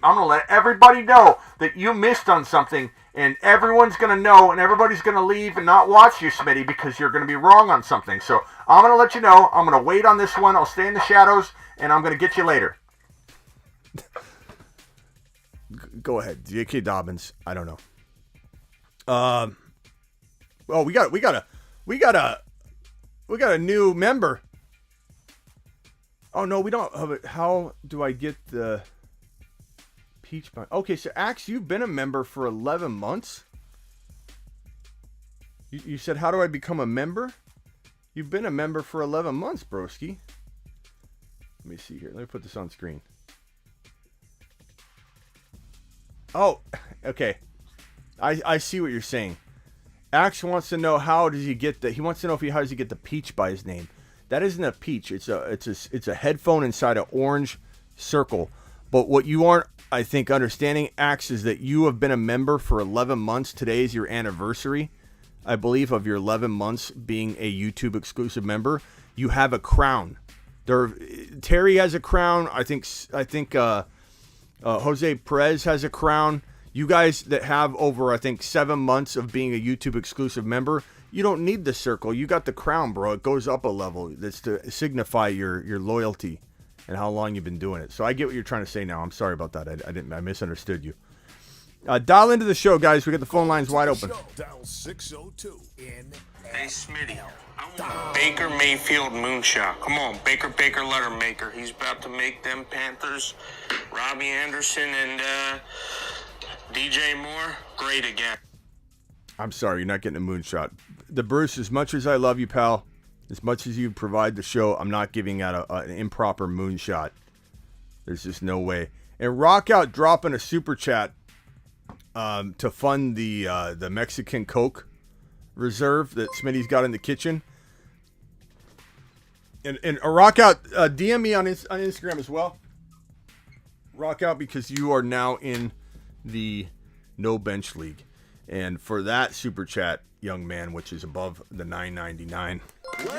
to let everybody know that you missed on something, and everyone's going to know, and everybody's going to leave and not watch you, Smitty, because you're going to be wrong on something. So I'm going to let you know. I'm going to wait on this one. I'll stay in the shadows, and I'm going to get you later. Go ahead, J.K. Dobbins. I don't know. Oh, we got a new member. Oh no, we don't have it. How do I get the peach bun? Okay, so Axe, you've been a member for 11 months. You said, how do I become a member? You've been a member for 11 months, broski. Let me see here. Let me put this on screen. Oh, okay. I see what you're saying. Axe wants to know how does he get the. He wants to know how does he get the peach by his name. That isn't a peach. It's a headphone inside an orange circle. But what you aren't, I think, understanding, Axe, is that you have been a member for 11 months. Today is your anniversary, I believe, of your 11 months being a YouTube exclusive member. You have a crown. Terry has a crown. I think Jose Perez has a crown. You guys that have over, I think, 7 months of being a YouTube exclusive member, you don't need the circle. You got the crown, bro. It goes up a level. That's to signify your loyalty and how long you've been doing it. So I get what you're trying to say now. I'm sorry about that. I misunderstood you. Dial into the show, guys. We got the phone lines wide open. Dial 602 in. Hey, Smitty. I want Baker Mayfield moonshot. Come on, Baker letter maker. He's about to make them Panthers, Robbie Anderson, and DJ Moore great again. I'm sorry, you're not getting a moonshot. The Bruce, as much as I love you, pal, as much as you provide the show, I'm not giving out an improper moonshot. There's just no way. And Rock Out dropping a super chat to fund the Mexican Coke reserve that Smitty's got in the kitchen. And Rock Out, DM me on Instagram as well. Rock Out, because you are now in the no bench league, and for that super chat, young man, which is above the $9.99. Let's go,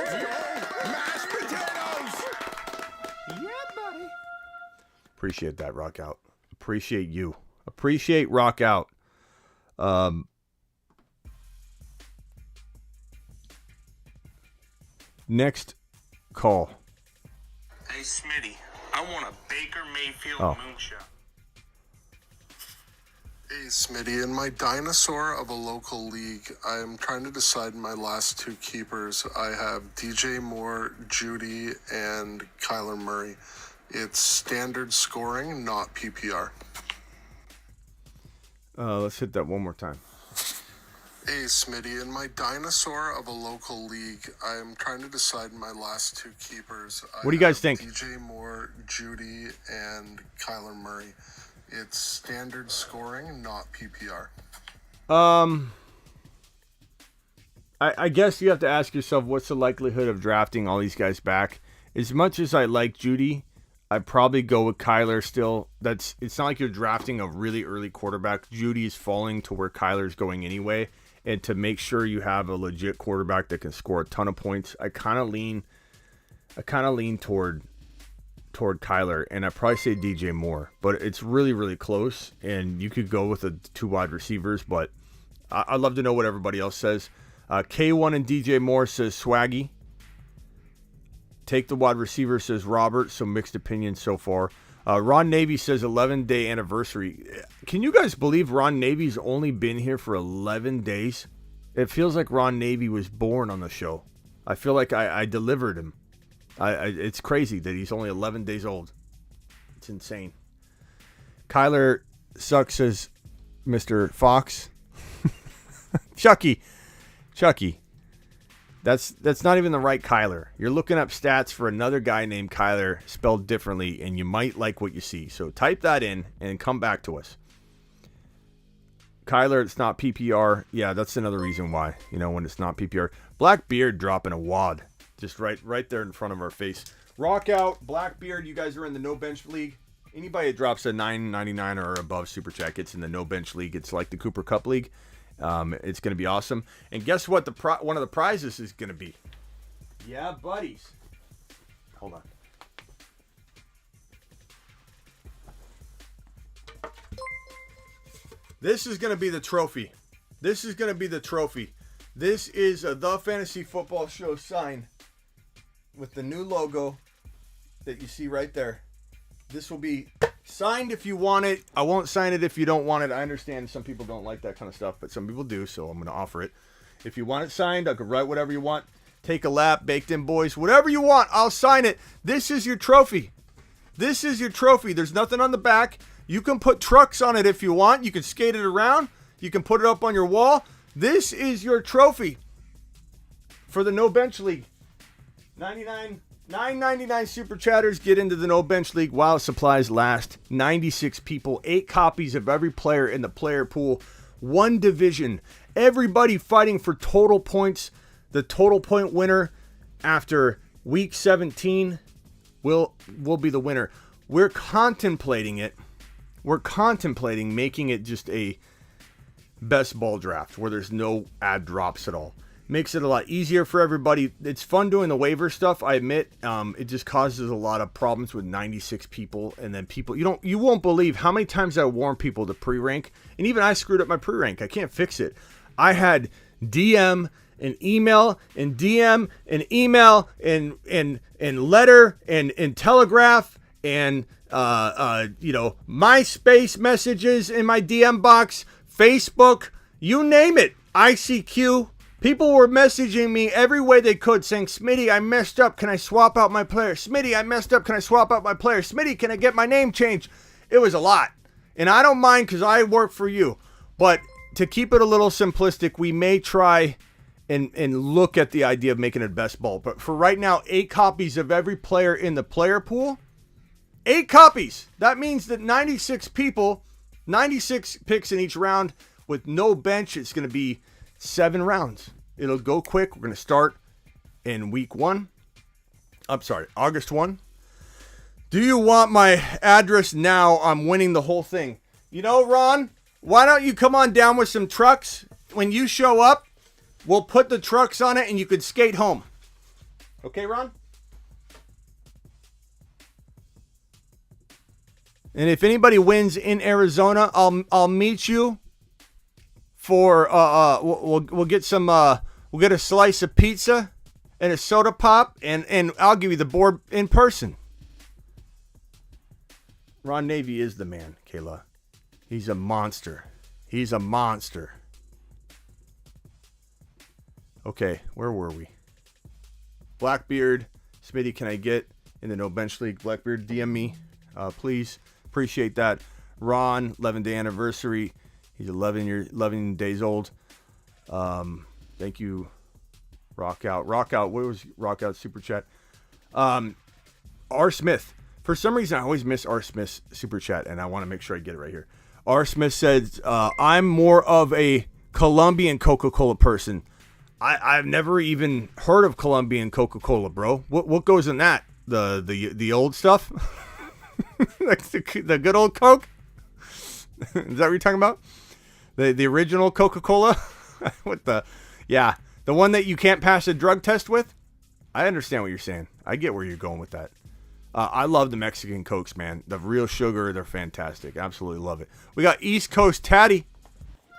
mashed potatoes. Yeah, buddy. Appreciate that, Rock Out. Appreciate you. Appreciate Rock Out. Next call. Hey, Smitty. I want a Baker Mayfield moonshot. Hey, Smitty, in my dinosaur of a local league, I am trying to decide my last two keepers. I have DJ Moore, Judy, and Kyler Murray. It's standard scoring, not PPR. Let's hit that one more time. Hey, Smitty, in my dinosaur of a local league, I am trying to decide my last two keepers. What do you guys think? DJ Moore, Judy, and Kyler Murray. It's standard scoring, not PPR. I guess you have to ask yourself, what's the likelihood of drafting all these guys back? As much as I like Judy, I'd probably go with Kyler still. It's not like you're drafting a really early quarterback. Judy is falling to where Kyler's going anyway. And to make sure you have a legit quarterback that can score a ton of points, I kind of lean toward Kyler, and I'd probably say DJ Moore. But it's really, really close, and you could go with the 2 wide receivers, but I'd love to know what everybody else says. K1 and DJ Moore says Swaggy. Take the wide receiver, says Robert. So mixed opinions so far. Ron Navy says 11-day anniversary. Can you guys believe Ron Navy's only been here for 11 days? It feels like Ron Navy was born on the show. I feel like I delivered him. It's crazy that he's only 11 days old. It's insane. Kyler sucks, says Mr. Fox. Chucky. That's not even the right Kyler. You're looking up stats for another guy named Kyler spelled differently, and you might like what you see. So type that in and come back to us. Kyler, it's not PPR. Yeah, that's another reason why, when it's not PPR. Blackbeard dropping a wad just right there in front of our face. Rock out, Blackbeard, you guys are in the no bench league. Anybody that drops a $9.99 or above super chat gets in the no bench league. It's like the Cooper Cup league. It's going to be awesome. And guess what? One of the prizes is going to be. Yeah, buddies. Hold on. This is going to be the trophy. This is the Fantasy Football Show sign with the new logo that you see right there. This will be signed if you want it. I won't sign it if you don't want it. I understand some people don't like that kind of stuff, but some people do, so I'm going to offer it. If you want it signed, I could write whatever you want. Take a lap, baked in boys, whatever you want, I'll sign it. This is your trophy. There's nothing on the back. You can put trucks on it if you want. You can skate it around. You can put it up on your wall. This is your trophy for the No Bench League. $9.99 super chatters get into the No Bench League while supplies last. 96 people, 8 copies of every player in the player pool, 1 division. Everybody fighting for total points. The total point winner after week 17 will be the winner. We're contemplating it. We're contemplating making it just a best ball draft where there's no ad drops at all. Makes it a lot easier for everybody. It's fun doing the waiver stuff, I admit. It just causes a lot of problems with 96 people, and then people you won't believe how many times I warn people to pre-rank, and even I screwed up my pre-rank. I can't fix it. I had DM and email and DM and email and letter and telegraph and MySpace messages in my DM box, Facebook, you name it, ICQ. People were messaging me every way they could saying, Smitty, I messed up. Can I swap out my player? Smitty, I messed up. Can I swap out my player? Smitty, can I get my name changed? It was a lot. And I don't mind because I work for you. But to keep it a little simplistic, we may try and look at the idea of making it best ball. But for right now, 8 copies of every player in the player pool. 8 copies. That means that 96 people, 96 picks in each round with no bench. It's going to be 7 rounds. It'll go quick. We're going to start in August 1. Do you want my address now? I'm winning the whole thing. Ron, why don't you come on down with some trucks? When you show up, we'll put the trucks on it and you could skate home. Okay, Ron? And if anybody wins in Arizona, I'll meet you for we'll get some we'll get a slice of pizza and a soda pop and I'll give you the board in person. Ron Navy is the man, Kayla. He's a monster. Okay, where were we? Blackbeard, Smitty, can I get in the No Bench League? Blackbeard, DM me, please. Appreciate that. Ron, 11-day anniversary. He's 11 days old. Thank you, Rock Out. What was Rock Out super chat? R. Smith For some reason, I always miss R. Smith's super chat, and I want to make sure I get it right here. R. Smith says, I'm more of a Colombian Coca-Cola person. I've never even heard of Colombian Coca-Cola, bro. What goes in that? The old stuff? Like the good old Coke? Is that what you're talking about? The original Coca-Cola? The one that you can't pass a drug test with? I understand what you're saying. I get where you're going with that. I love the Mexican Cokes, man. The real sugar, they're fantastic. Absolutely love it. We got East Coast Tatty.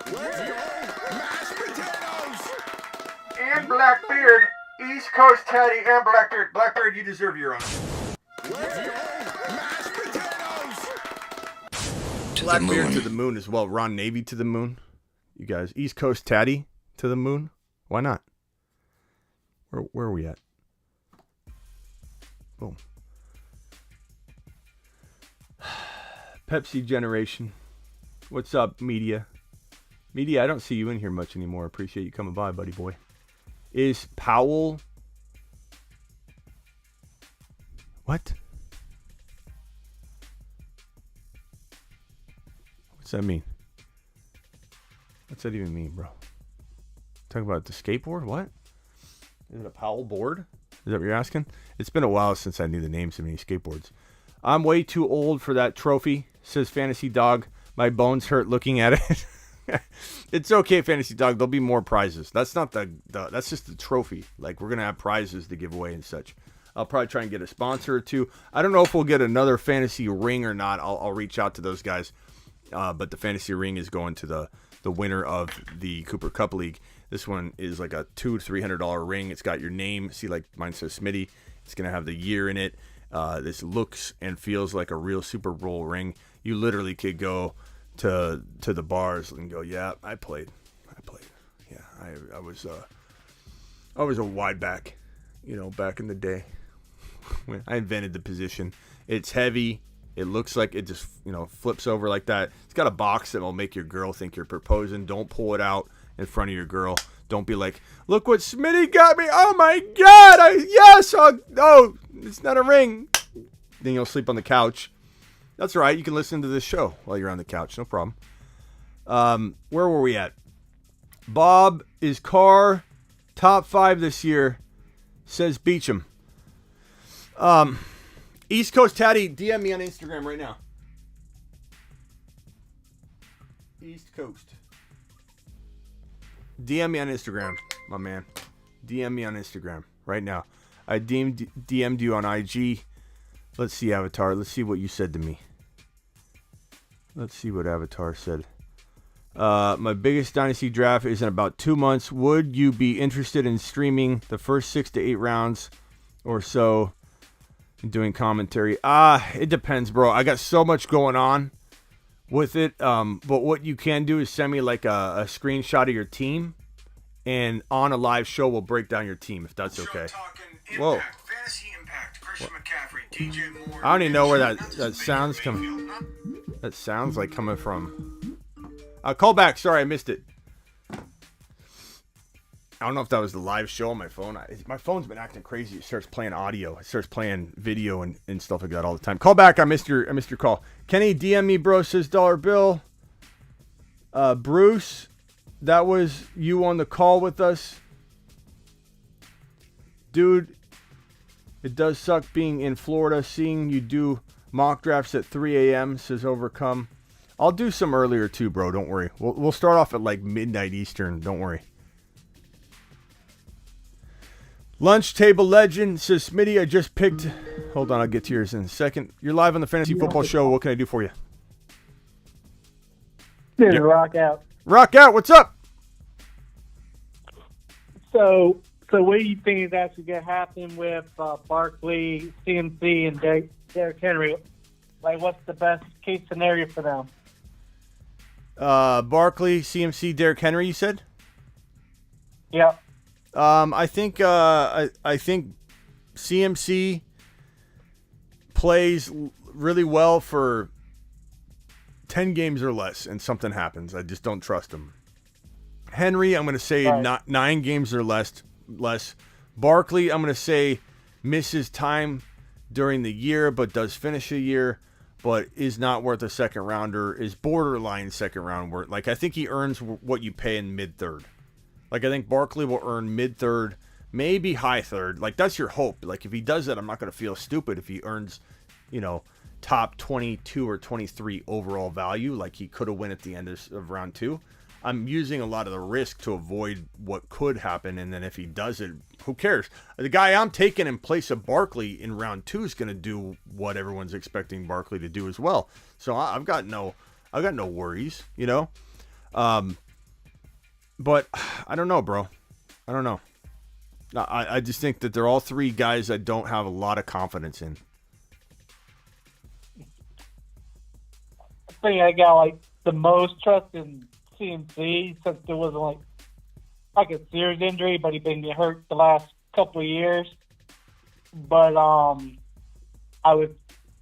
Let's go, mashed potatoes. And Blackbeard. East Coast Tatty and Blackbeard. Blackbeard, you deserve your honor. Let's go, mashed potatoes. Blackbeard to the moon as well. Ron Navy to the moon. You guys, East Coast Tatty to the moon. Why not? Where are we at? Boom. Pepsi generation. What's up, media? Media, I don't see you in here much anymore. Appreciate you coming by, buddy boy. Is Powell... What? What's that mean? What's that even mean, bro? Talking about the skateboard? What? Is it a Powell board? Is that what you're asking? It's been a while since I knew the names of any skateboards. I'm way too old for that trophy, says Fantasy Dog. My bones hurt looking at it. It's okay, Fantasy Dog. There'll be more prizes. That's not that's just the trophy. Like, we're going to have prizes to give away and such. I'll probably try and get a sponsor or two. I don't know if we'll get another fantasy ring or not. I'll reach out to those guys. But the fantasy ring is going to the winner of the Cooper Cup League. This one is like a $200 to $300 ring. It's got your name. See, like mine says Smitty. It's going to have the year in it. This looks and feels like a real Super Bowl ring. You literally could go to the bars and go, yeah, I played. Yeah, I was a wide back, back in the day when I invented the position. It's heavy. It looks like it just, flips over like that. It's got a box that will make your girl think you're proposing. Don't pull it out in front of your girl. Don't be like, look what Smitty got me. Oh my God. Oh, it's not a ring. Then you'll sleep on the couch. That's right. You can listen to this show while you're on the couch. No problem. Where were we at? Bob is Carr top 5 this year, says Beecham. East Coast Tatty, DM me on Instagram right now. East Coast. DM me on Instagram, my man. DM me on Instagram right now. I DM'd you on IG. Let's see, Avatar. Let's see what you said to me. Let's see what Avatar said. My biggest dynasty draft is in about 2 months. Would you be interested in streaming the first 6 to 8 rounds or so and doing commentary? It depends, bro. I got so much going on with it. But what you can do is send me like a screenshot of your team, and on a live show we'll break down your team if that's okay. Whoa. Fantasy Impact, Christian McCaffrey, DJ Moore. I don't even know where that sounds coming. That sounds like coming from. Call back. Sorry, I missed it. I don't know if that was the live show on my phone. My phone's been acting crazy. It starts playing audio. It starts playing video and stuff like that all the time. Call back. I missed your call. Kenny, DM me, bro, says Dollar Bill. Bruce, that was you on the call with us. Dude, it does suck being in Florida. Seeing you do mock drafts at 3 a.m. says Overcome. I'll do some earlier too, bro. Don't worry. We'll start off at like midnight Eastern. Don't worry. Lunch Table Legend says, Smitty, I just picked... Hold on, I'll get to yours in a second. You're live on the Fantasy Football Show. What can I do for you? Dude, rock out. Rock out. What's up? So what do you think is actually going to happen with Barkley, CMC, and Derrick Henry? Like, what's the best case scenario for them? Barkley, CMC, Derrick Henry, you said? Yeah. I think CMC plays really well for 10 games or less, and something happens. I just don't trust him. Henry, I'm going to say not 9 games or less. Barkley, I'm going to say misses time during the year, but does finish a year, but is not worth a second rounder, is borderline second round worth. Like, I think he earns what you pay in mid-third. Like, I think Barkley will earn mid-third, maybe high-third. Like, that's your hope. Like, if he does that, I'm not going to feel stupid if he earns, top 22 or 23 overall value, like he could have win at the end of round 2. I'm using a lot of the risk to avoid what could happen, and then if he does it, who cares? The guy I'm taking in place of Barkley in round 2 is going to do what everyone's expecting Barkley to do as well. So I've got no worries, But I don't know, bro. I don't know. I just think that they're all three guys I don't have a lot of confidence in. I think I got the most trust in CMC since there wasn't a serious injury, but he's been hurt the last couple of years. But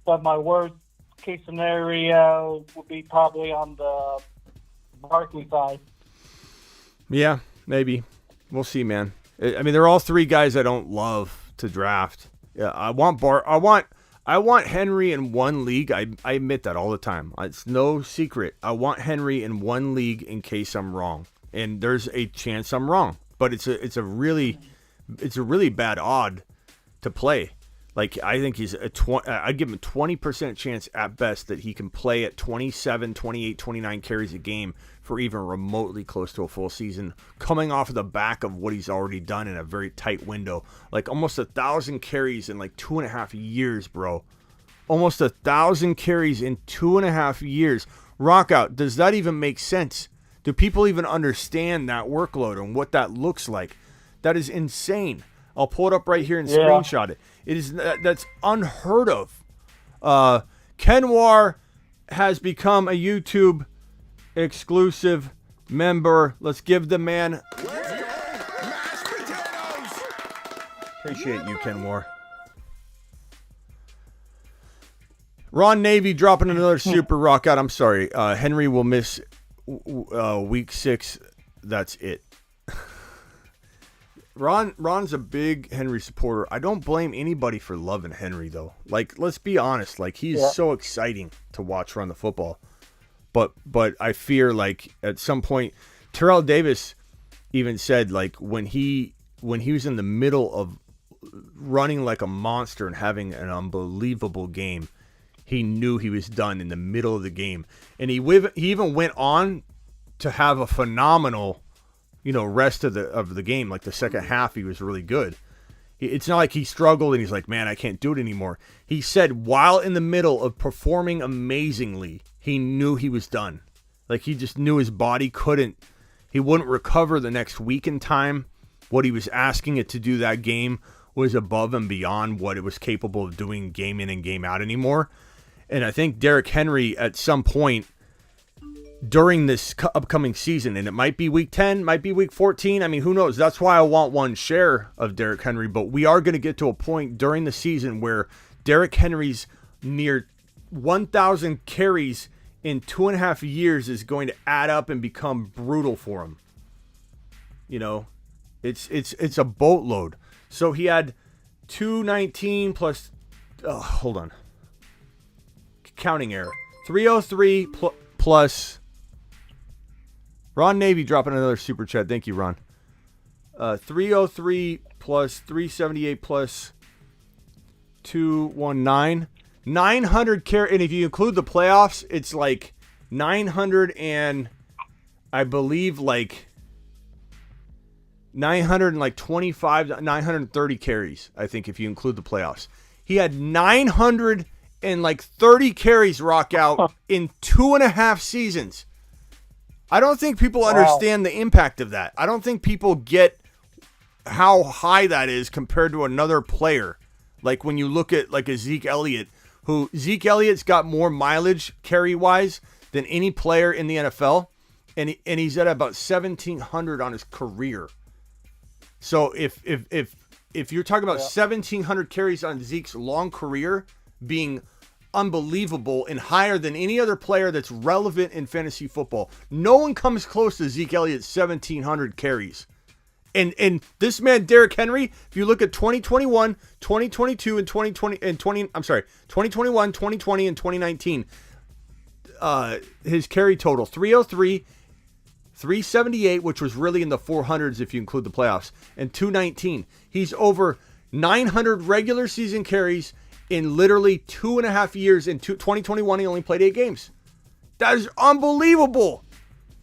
but my worst case scenario would be probably on the Barkley side. Yeah, maybe. We'll see, man. I mean, they're all three guys I don't love to draft. Yeah, I want Henry in one league. I admit that all the time. It's no secret. I want Henry in one league in case I'm wrong, and there's a chance I'm wrong. But it's a really bad odd to play. Like, I think he's I'd give him a 20% chance at best that he can play at 27, 28, 29 carries a game for even remotely close to a full season, coming off of the back of what he's already done in a very tight window. Like, almost 1,000 carries in 2.5 years, bro. Almost 1,000 carries in 2.5 years. Rock out. Does that even make sense? Do people even understand that workload and what that looks like? That is insane. I'll pull it up right here and screenshot it. That's unheard of. Kenwar has become a YouTube exclusive member. Let's give the man. Appreciate you, Kenwar. Ron Navy dropping another super rock out. I'm sorry. Henry will miss week 6. That's it. Ron's a big Henry supporter. I don't blame anybody for loving Henry, though. Like, let's be honest. Like, he's so exciting to watch run the football. But I fear, at some point, Terrell Davis even said, when he was in the middle of running like a monster and having an unbelievable game, he knew he was done in the middle of the game. And he even went on to have a phenomenal rest of the game. Like, the second half, he was really good. It's not like he struggled and he's like, man, I can't do it anymore. He said while in the middle of performing amazingly, he knew he was done. Like, he just knew his body he wouldn't recover the next week in time. What he was asking it to do that game was above and beyond what it was capable of doing game in and game out anymore. And I think Derrick Henry at some point during this upcoming season, and it might be week 10, might be week 14. I mean, who knows? That's why I want one share of Derrick Henry, but we are going to get to a point during the season where Derrick Henry's near 1,000 carries in 2.5 years is going to add up and become brutal for him. It's a boatload. So he had 219 plus, hold on. Counting error. 303 plus. Ron Navy dropping another super chat. Thank you, Ron. 303 plus 378 plus 219. 900 carry, and if you include the playoffs, it's 900 and I believe 925, 930 carries. I think if you include the playoffs, he had 930 carries rock out in 2.5 seasons. I don't think people understand the impact of that. I don't think people get how high that is compared to another player. Like when you look at a Zeke Elliott, Zeke Elliott's got more mileage carry-wise than any player in the NFL, and he's at about 1,700 on his career. So if you're talking about 1,700 carries on Zeke's long career being unbelievable and higher than any other player that's relevant in fantasy football, no one comes close to Zeke Elliott's 1,700 carries. And this man, Derrick Henry, if you look at 2021, 2022, and 2021, 2020, and 2019, his carry total, 303, 378, which was really in the 400s if you include the playoffs, and 219. He's over 900 regular season carries in literally 2.5 years. In 2021, he only played 8 games. That is unbelievable.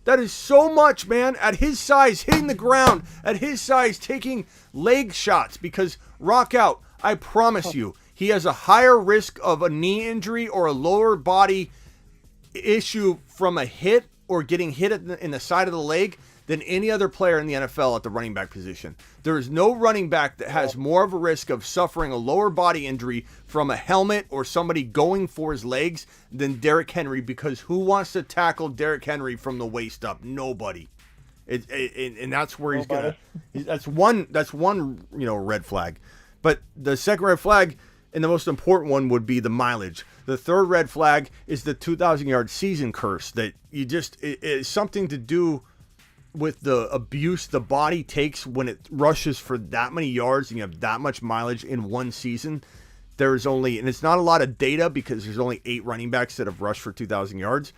That is so much, man. At his size, hitting the ground. At his size, taking leg shots. Because rock out, I promise you, he has a higher risk of a knee injury or a lower body issue from a hit or getting hit in the side of the leg than any other player in the NFL at the running back position. There is no running back that has more of a risk of suffering a lower body injury from a helmet or somebody going for his legs than Derrick Henry, because who wants to tackle Derrick Henry from the waist up? Nobody. And that's where he's gonna. That's one red flag. But the second red flag, and the most important one, would be the mileage. The third red flag is the 2,000-yard season curse. That it's something to do with the abuse the body takes when it rushes for that many yards and you have that much mileage in one season. There's only, and it's not a lot of data because there's only 8 running backs that have rushed for 2,000 yards.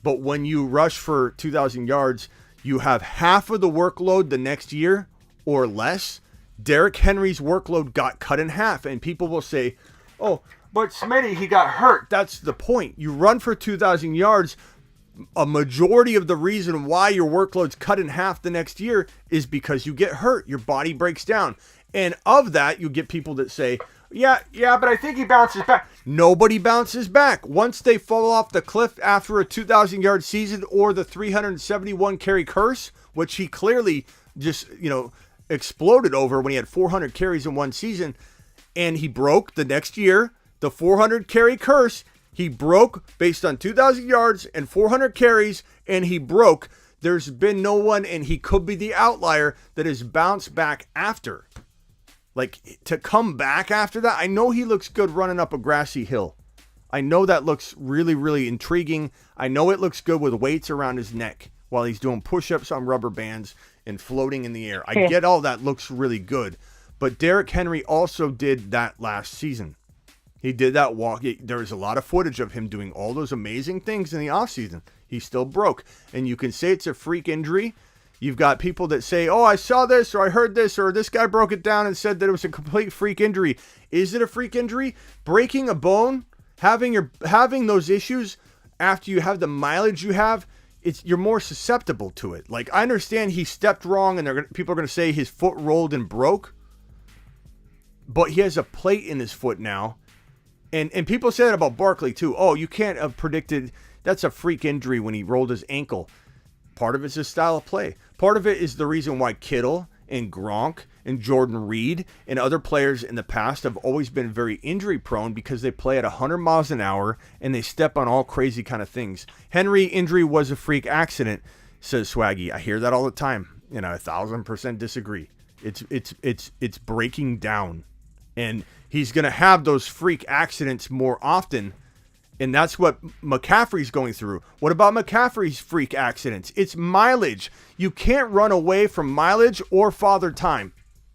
But when you rush for 2,000 yards, you have half of the workload the next year or less. Derrick Henry's workload got cut in half, and people will say, oh, but Smitty, he got hurt. That's the point. You run for 2,000 yards. A majority of the reason why your workload's cut in half the next year is because you get hurt. Your body breaks down. And of that, you get people that say, yeah, but I think he bounces back. Nobody bounces back. Once they fall off the cliff after a 2,000-yard season or the 371 carry curse, which he clearly just, exploded over when he had 400 carries in one season, and he broke the next year, the 400 carry curse. He broke based on 2,000 yards and 400 carries, and he broke. There's been no one, and he could be the outlier, that has bounced back after. Like, to come back after that, I know he looks good running up a grassy hill. I know that looks really, really intriguing. I know it looks good with weights around his neck while he's doing push-ups on rubber bands and floating in the air. I get all that looks really good. But Derrick Henry also did that last season. He did that walk. There was a lot of footage of him doing all those amazing things in the offseason. He still broke. And you can say it's a freak injury. You've got people that say, oh, I saw this, or I heard this, or this guy broke it down and said that it was a complete freak injury. Is it a freak injury? Breaking a bone, having those issues after you have the mileage you have, you're more susceptible to it. Like, I understand he stepped wrong and people are going to say his foot rolled and broke. But he has a plate in his foot now. And people say that about Barkley too. Oh, you can't have predicted. That's a freak injury when he rolled his ankle. Part of it's his style of play. Part of it is the reason why Kittle and Gronk and Jordan Reed and other players in the past have always been very injury prone, because they play at 100 miles an hour and they step on all crazy kind of things. Henry injury was a freak accident, says Swaggy. I hear that all the time, and I 1,000% disagree. It's breaking down. And he's going to have those freak accidents more often. And that's what McCaffrey's going through. What about McCaffrey's freak accidents? It's mileage. You can't run away from mileage or father time.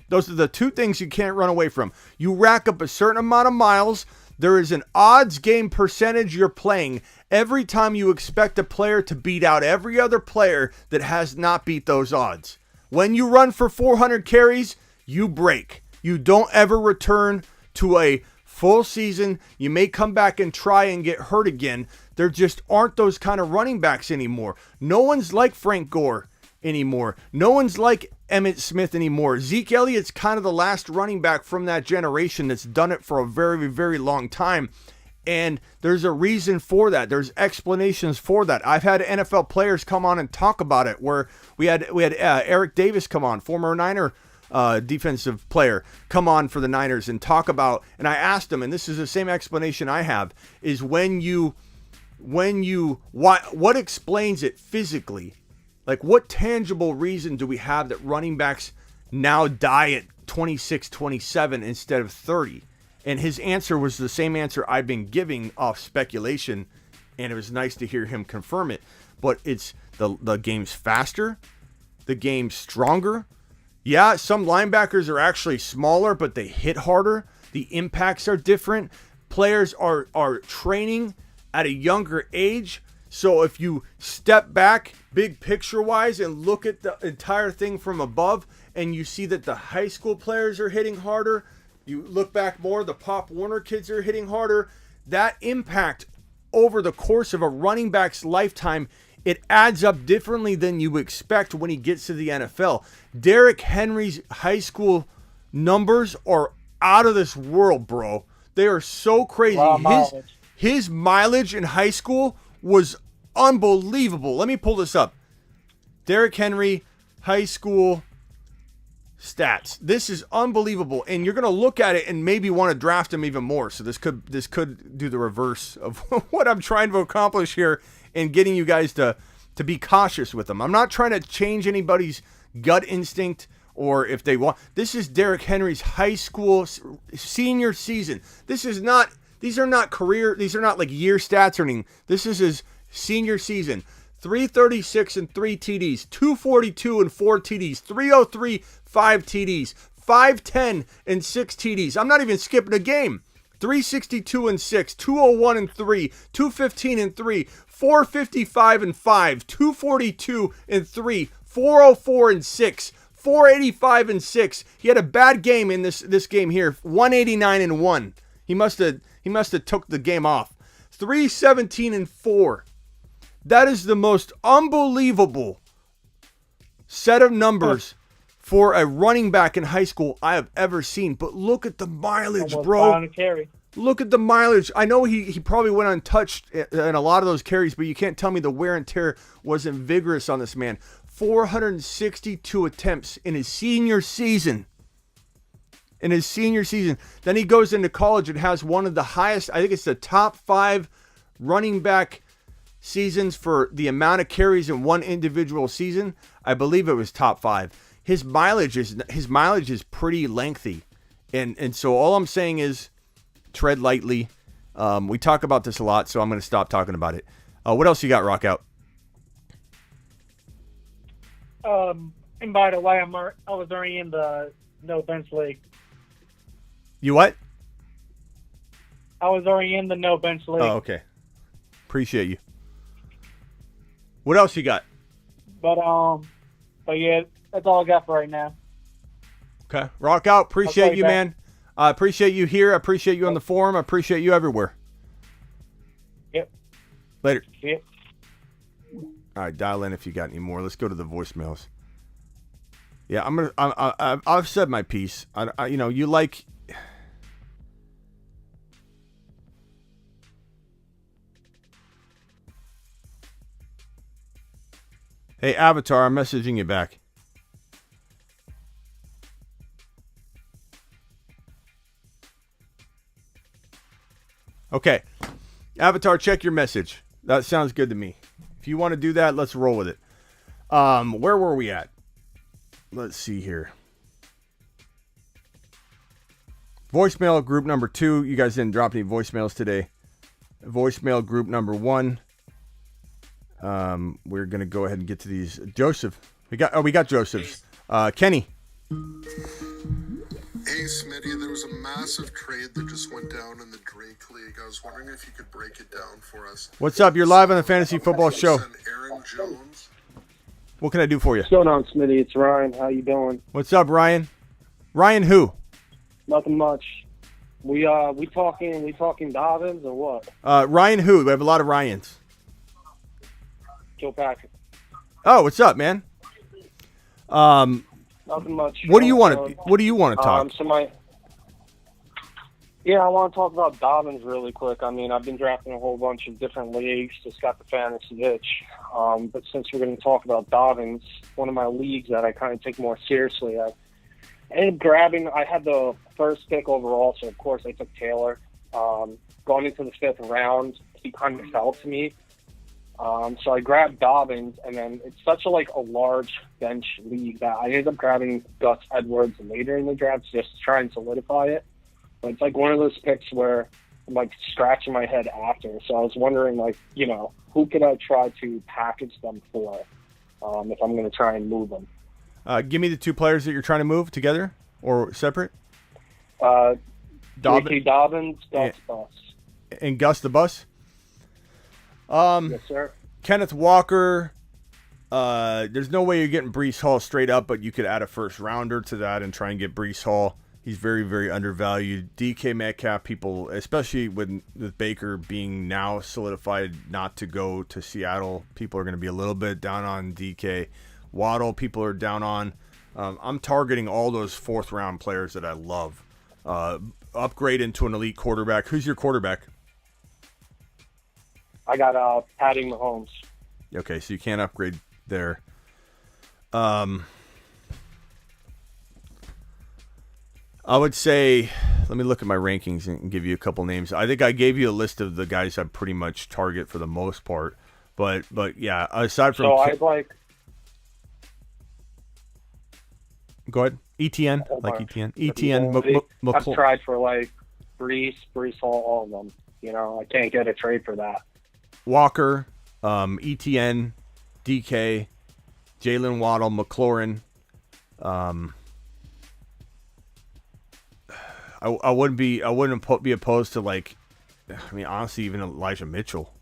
Those are the two things you can't run away from. You rack up a certain amount of miles. There is an odds game percentage you're playing every time you expect a player to beat out every other player that has not beat those odds. When you run for 400 carries, you break. You don't ever return to a full season. You may come back and try and get hurt again. There just aren't those kind of running backs anymore. No one's like Frank Gore anymore. No one's like Emmitt Smith anymore. Zeke Elliott's kind of the last running back from that generation that's done it for a very, very long time. And there's a reason for that. There's explanations for that. I've had NFL players come on and talk about it, where we had Eric Davis come on, former Niner defensive player, come on for the Niners and talk about, and I asked him, and this is the same explanation I have, is what explains it physically? Like, what tangible reason do we have that running backs now die at 26, 27 instead of 30? And his answer was the same answer I've been giving off speculation, and it was nice to hear him confirm it. But it's the game's faster, the game's stronger, Yeah, some linebackers are actually smaller, but they hit harder. The impacts are different. Players are training at a younger age. So if you step back big picture wise and look at the entire thing from above and you see that the high school players are hitting harder, you look back more, the Pop Warner kids are hitting harder. That impact over the course of a running back's lifetime, it adds up differently than you expect when he gets to the NFL. Derrick Henry's high school numbers are out of this world, bro. They are so crazy. His mileage in high school was unbelievable. Let me pull this up. Derrick Henry, high school stats. This is unbelievable. And you're going to look at it and maybe want to draft him even more. So this could do the reverse of what I'm trying to accomplish here and getting you guys to be cautious with them. I'm not trying to change anybody's gut instinct or if they want. This is Derrick Henry's high school senior season. These are not like year stats or anything. This is his senior season. 336 and 3 TDs, 242 and 4 TDs, 303, 5 TDs, 510 and 6 TDs. I'm not even skipping a game. 362 and 6, 201 and 3, 215 and 3, 455 and 5, 242 and 3, 404 and 6, 485 and 6. He had a bad game in this game here. 189 and 1. He must have took the game off. 317 and 4. That is the most unbelievable set of numbers for a running back in high school I have ever seen. But look at the mileage, bro. Look at the mileage. I know he probably went untouched in a lot of those carries, but you can't tell me the wear and tear wasn't vigorous on this man. 462 attempts in his senior season. Then he goes into college and has one of the highest, I think it's the top 5 running back seasons for the amount of carries in one individual season. I believe it was top 5. His mileage is pretty lengthy. And so all I'm saying is tread lightly. We talk about this a lot, so I'm going to stop talking about it. What else you got, Rock Out? And by the way, I was already in the no bench league. You what? I was already in the no bench league. Oh, okay. Appreciate you. What else you got? But yeah, that's all I got for right now. Okay. Rock Out. Appreciate you, man. I appreciate you here. I appreciate you on the forum. I appreciate you everywhere. Yep. Later. Yep. All right, dial in if you got any more. Let's go to the voicemails. Yeah, I've said my piece. You like. Hey, Avatar, I'm messaging you back. Okay. Avatar, check your message. That sounds good to me. If you want to do that, let's roll with it. Where were we at? Let's see here. Voicemail group number 2. You guys didn't drop any voicemails today. Voicemail group number 1. We're gonna go ahead and get to these. Joseph, we got Joseph's. Kenny. Hey Smitty, there was a massive trade that just went down in the Drake League. I was wondering if you could break it down for us. What's up? You're live on the Fantasy Football Show. Aaron Jones. What can I do for you? What's going on, Smitty? It's Ryan. How you doing? What's up, Ryan? Ryan who? Nothing much. We talking Dobbins or what? Ryan who? We have a lot of Ryans. Kilpatrick. Oh, what's up, man? Nothing much. What do you want to talk? I want to talk about Dobbins really quick. I mean, I've been drafting a whole bunch of different leagues, just got the fantasy itch. But since we're going to talk about Dobbins, one of my leagues that I kind of take more seriously, I ended up grabbing. I had the first pick overall, so of course I took Taylor. Going into the 5th round, he kind of fell to me. So I grabbed Dobbins, and then it's such a large bench league that I ended up grabbing Gus Edwards later in the draft just to try and solidify it. But it's one of those picks where I'm scratching my head after. So I was wondering, who could I try to package them for if I'm going to try and move them? Give me the two players that you're trying to move together or separate. Dobbins, Gus Bus. And Gus the Bus? Yes, sir. Kenneth Walker. There's no way you're getting Breece Hall straight up, but you could add a first rounder to that and try and get Breece Hall. He's very, very undervalued. DK Metcalf, people, especially with Baker being now solidified not to go to Seattle, people are going to be a little bit down on DK. Waddle, people are down on. I'm targeting all those fourth-round players that I love. Upgrade into an elite quarterback. Who's your quarterback? I got Patty Mahomes. Okay, so you can't upgrade there. I would say, let me look at my rankings and give you a couple names. I think I gave you a list of the guys I pretty much target for the most part. But yeah, aside from... So I'd like... Go ahead. ETN. ETN. I've tried for like Breece Hall, all of them. You know, I can't get a trade for that. Walker, ETN, DK, Jalen Waddle, McLaurin. I wouldn't be opposed to, like, I mean, honestly, even Elijah Mitchell.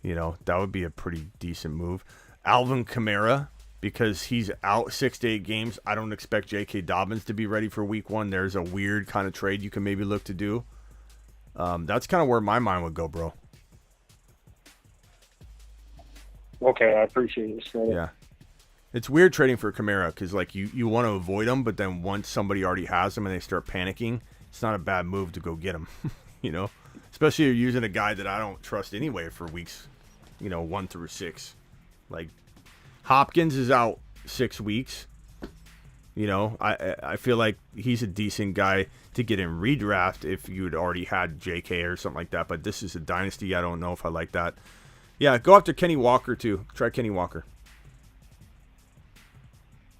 You know, that would be a pretty decent move. Alvin Kamara, because he's out 6 to 8 games. I don't expect J.K. Dobbins to be ready for week 1. There's a weird kind of trade you can maybe look to do. That's kind of where my mind would go, bro. Okay, I appreciate it. Yeah. It's weird trading for Kamara because, like, you want to avoid him, but then once somebody already has him and they start panicking, it's not a bad move to go get him, you know? Especially if you're using a guy that I don't trust anyway for weeks, 1 through 6. Like, Hopkins is out 6 weeks. I feel like he's a decent guy to get in redraft if you had already had JK or something like that. But this is a dynasty. I don't know if I like that. Yeah, go after Kenny Walker, too. Try Kenny Walker.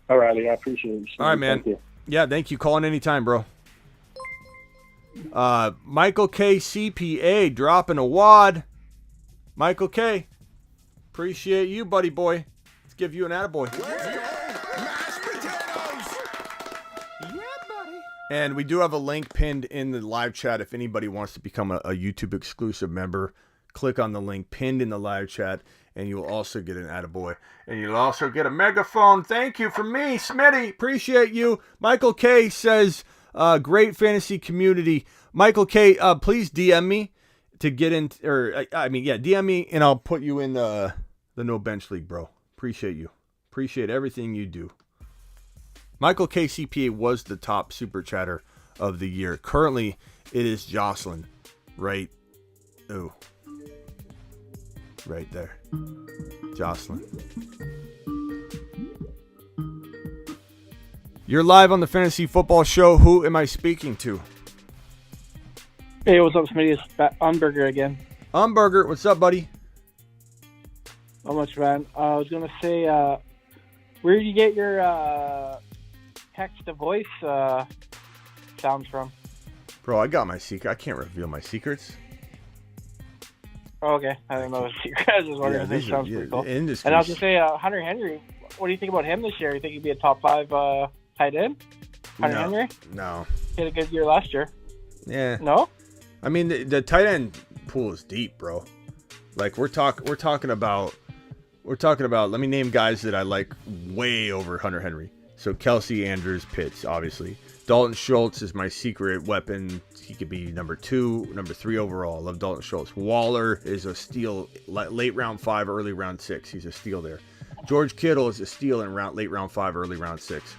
All righty, I appreciate it. All right, man. Thank you. Yeah, thank you. Call in anytime, bro. Michael K. CPA dropping a wad. Michael K. Appreciate you, buddy boy. Let's give you an attaboy. Mashed potatoes. Yeah, buddy. And we do have a link pinned in the live chat. If anybody wants to become a YouTube exclusive member, click on the link pinned in the live chat, and you will also get an attaboy. And you'll also get a megaphone. Thank you from me, Smitty. Appreciate you. Michael K says, great fantasy community. Michael K, please DM me to get in, DM me, and I'll put you in the No Bench League, bro. Appreciate you. Appreciate everything you do. Michael K CPA was the top super chatter of the year. Currently, it is Jocelyn. Right there. Jocelyn. You're live on the Fantasy Football Show. Who am I speaking to? Hey, what's up, Smitty? It's Umberger again. Umberger, what's up, buddy? Not much, man. I was going to say, where did you get your text-to-voice sounds from? Bro, I got my secret. I can't reveal my secrets. Oh, okay. I don't know. You guys was wondering if this sounds pretty cool. And I was going to say, Hunter Henry, what do you think about him this year? You think he'd be a top 5 tight end? Hunter Henry? No. He had a good year last year. Yeah. No? I mean, the tight end pool is deep, bro. Like, we're talking about, let me name guys that I like way over Hunter Henry. So Kelsey, Andrews, Pitts, obviously. Dalton Schultz is my secret weapon. He could be number 2, number 3 overall. I love Dalton Schultz. Waller is a steal, late round 5, early round 6. He's a steal there. George Kittle is a steal in late round 5, early round 6.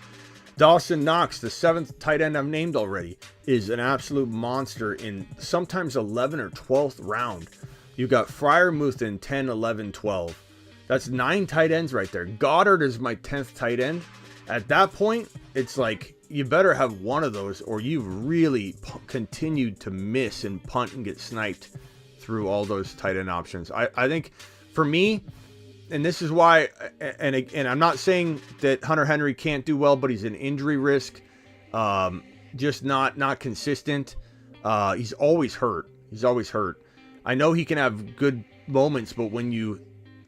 Dawson Knox, the 7th tight end I've named already, is an absolute monster in sometimes 11 or 12th round. You've got Freiermuth in 10, 11, 12. That's 9 tight ends right there. Goddard is my 10th tight end. At that point, it's like you better have one of those or you've really continued to miss and punt and get sniped through all those tight end options. I think for me, and this is why, and I'm not saying that Hunter Henry can't do well, but he's an injury risk, just not consistent. He's always hurt. I know he can have good moments, but when you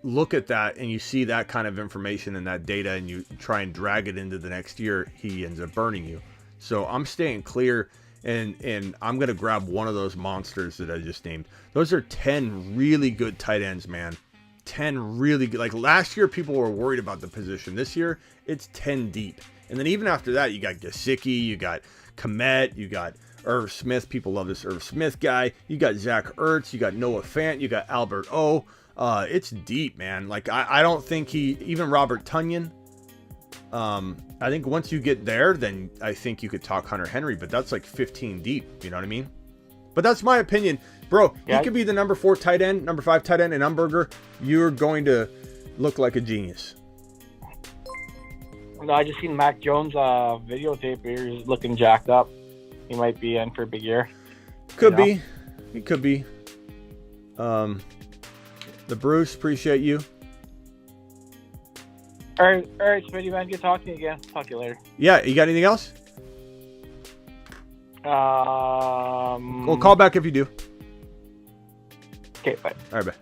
look at that and you see that kind of information and that data and you try and drag it into the next year, he ends up burning you. So I'm staying clear, and I'm going to grab one of those monsters that I just named. Those are 10 really good tight ends, man. 10 really good. Like last year, people were worried about the position. This year, it's 10 deep. And then even after that, you got Gesicki, you got Komet, you got Irv Smith. People love this Irv Smith guy. You got Zach Ertz, you got Noah Fant, you got Albert O. It's deep, man. Like I don't think even Robert Tonyan. I think once you get there, then I think you could talk Hunter Henry, but that's like 15 deep. You know what I mean? But that's my opinion, bro. Yeah. He could be the number 4 tight end, number 5 tight end in Umberger. You're going to look like a genius. No, I just seen Mac Jones videotape here. He's looking jacked up. He might be in for a big year. Could be. He could be. The Bruce, appreciate you. All right, Smitty, man. Good talking to you again. Talk to you later. Yeah, you got anything else? Well, call back if you do. Okay, bye. All right, bye.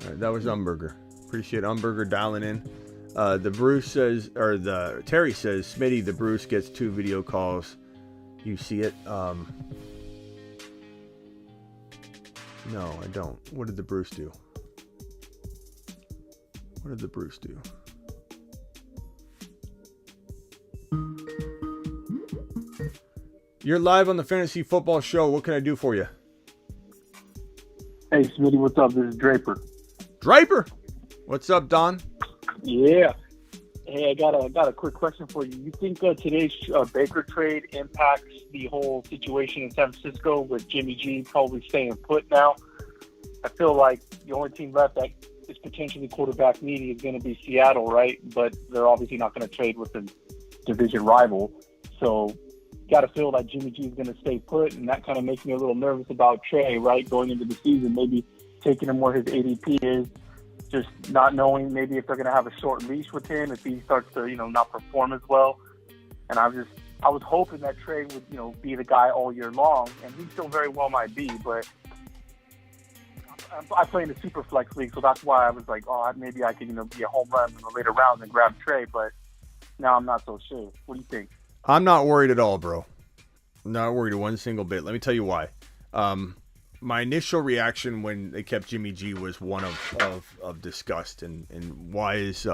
All right, that was Umberger. Appreciate Umberger dialing in. The Bruce says, or the Terry says, Smitty, the Bruce gets 2 video calls. You see it? No, I don't. What did the Bruce do? What did the Bruce do? You're live on the Fantasy Football Show. What can I do for you? Hey, Smitty, what's up? This is Draper. Draper? What's up, Don? Yeah. Hey, I got a quick question for you. You think today's Baker trade impacts the whole situation in San Francisco with Jimmy G probably staying put now? I feel like the only team left that is potentially quarterback needy is going to be Seattle, right? But they're obviously not going to trade with the division rival. So got to feel like Jimmy G is going to stay put, and that kind of makes me a little nervous about Trey, right, going into the season, maybe taking him where his ADP is, just not knowing maybe if they're going to have a short leash with him if he starts to, not perform as well. And I was hoping that Trey would, be the guy all year long, and he still very well might be, but I play in the super flex league, so that's why I was like, maybe I could, be a home run in the later rounds and grab Trey, but now I'm not so sure. What do you think? I'm not worried at all, bro. I'm not worried one single bit. Let me tell you why. My initial reaction when they kept Jimmy G was one of disgust, and why is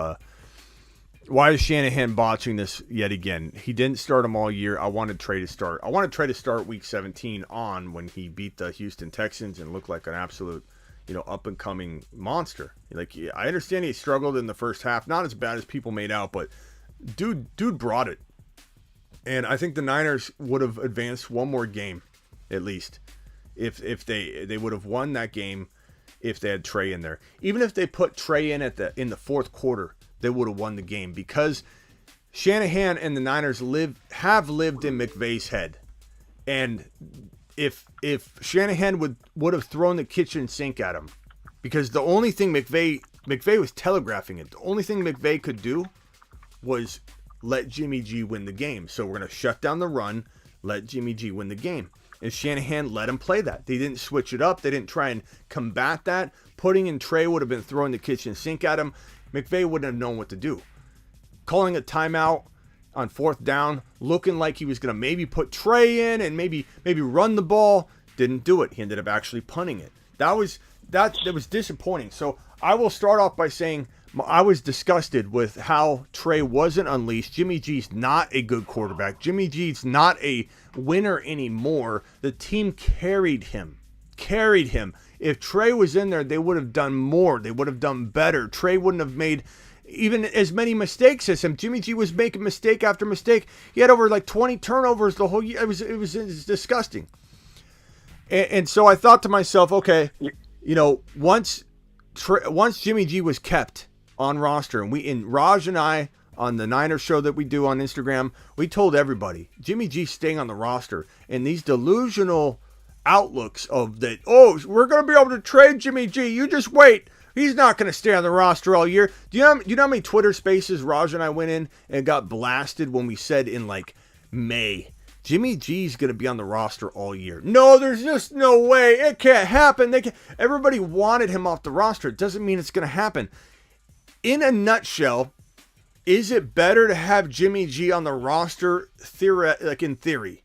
Shanahan botching this yet again? He didn't start him all year. I wanted Trey to start. I wanted Trey to start week 17 on when he beat the Houston Texans and looked like an absolute, up and coming monster. Like, I understand he struggled in the first half, not as bad as people made out, but dude brought it. And I think the Niners would have advanced one more game, at least, if they would have won that game if they had Trey in there. Even if they put Trey in in the fourth quarter, they would have won the game, because Shanahan and the Niners have lived in McVay's head. And if Shanahan would have thrown the kitchen sink at him, because the only thing McVay was telegraphing it. The only thing McVay could do was let Jimmy G win the game. So we're going to shut down the run, let Jimmy G win the game. And Shanahan let him play that. They didn't switch it up. They didn't try and combat that. Putting in Trey would have been throwing the kitchen sink at him. McVay wouldn't have known what to do. Calling a timeout on 4th down, looking like he was going to maybe put Trey in and maybe run the ball, didn't do it. He ended up actually punting it. That was disappointing. So I will start off by saying I was disgusted with how Trey wasn't unleashed. Jimmy G's not a good quarterback. Jimmy G's not a winner anymore. The team carried him. If Trey was in there, they would have done more. They would have done better. Trey wouldn't have made even as many mistakes as him. Jimmy G was making mistake after mistake. He had over like 20 turnovers the whole year. It was disgusting. And so I thought to myself, okay, once Jimmy G was kept on roster, and Raj and I on the Niners show that we do on Instagram, we told everybody Jimmy G staying on the roster, and these delusional outlooks of that, we're going to be able to trade Jimmy G. You just wait. He's not going to stay on the roster all year. Do you know how many Twitter spaces Raj and I went in and got blasted when we said in like May Jimmy G's going to be on the roster all year. No, there's just no way. It can't happen. Everybody wanted him off the roster. It doesn't mean it's going to happen. In a nutshell, is it better to have Jimmy G on the roster in theory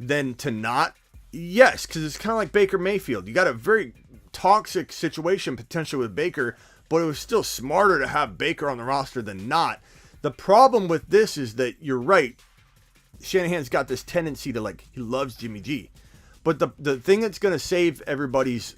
than to not? Yes, because it's kind of like Baker Mayfield. You got a very toxic situation potentially with Baker, but it was still smarter to have Baker on the roster than not. The problem with this is that you're right. Shanahan's got this tendency to he loves Jimmy G. But the thing that's going to save everybody's,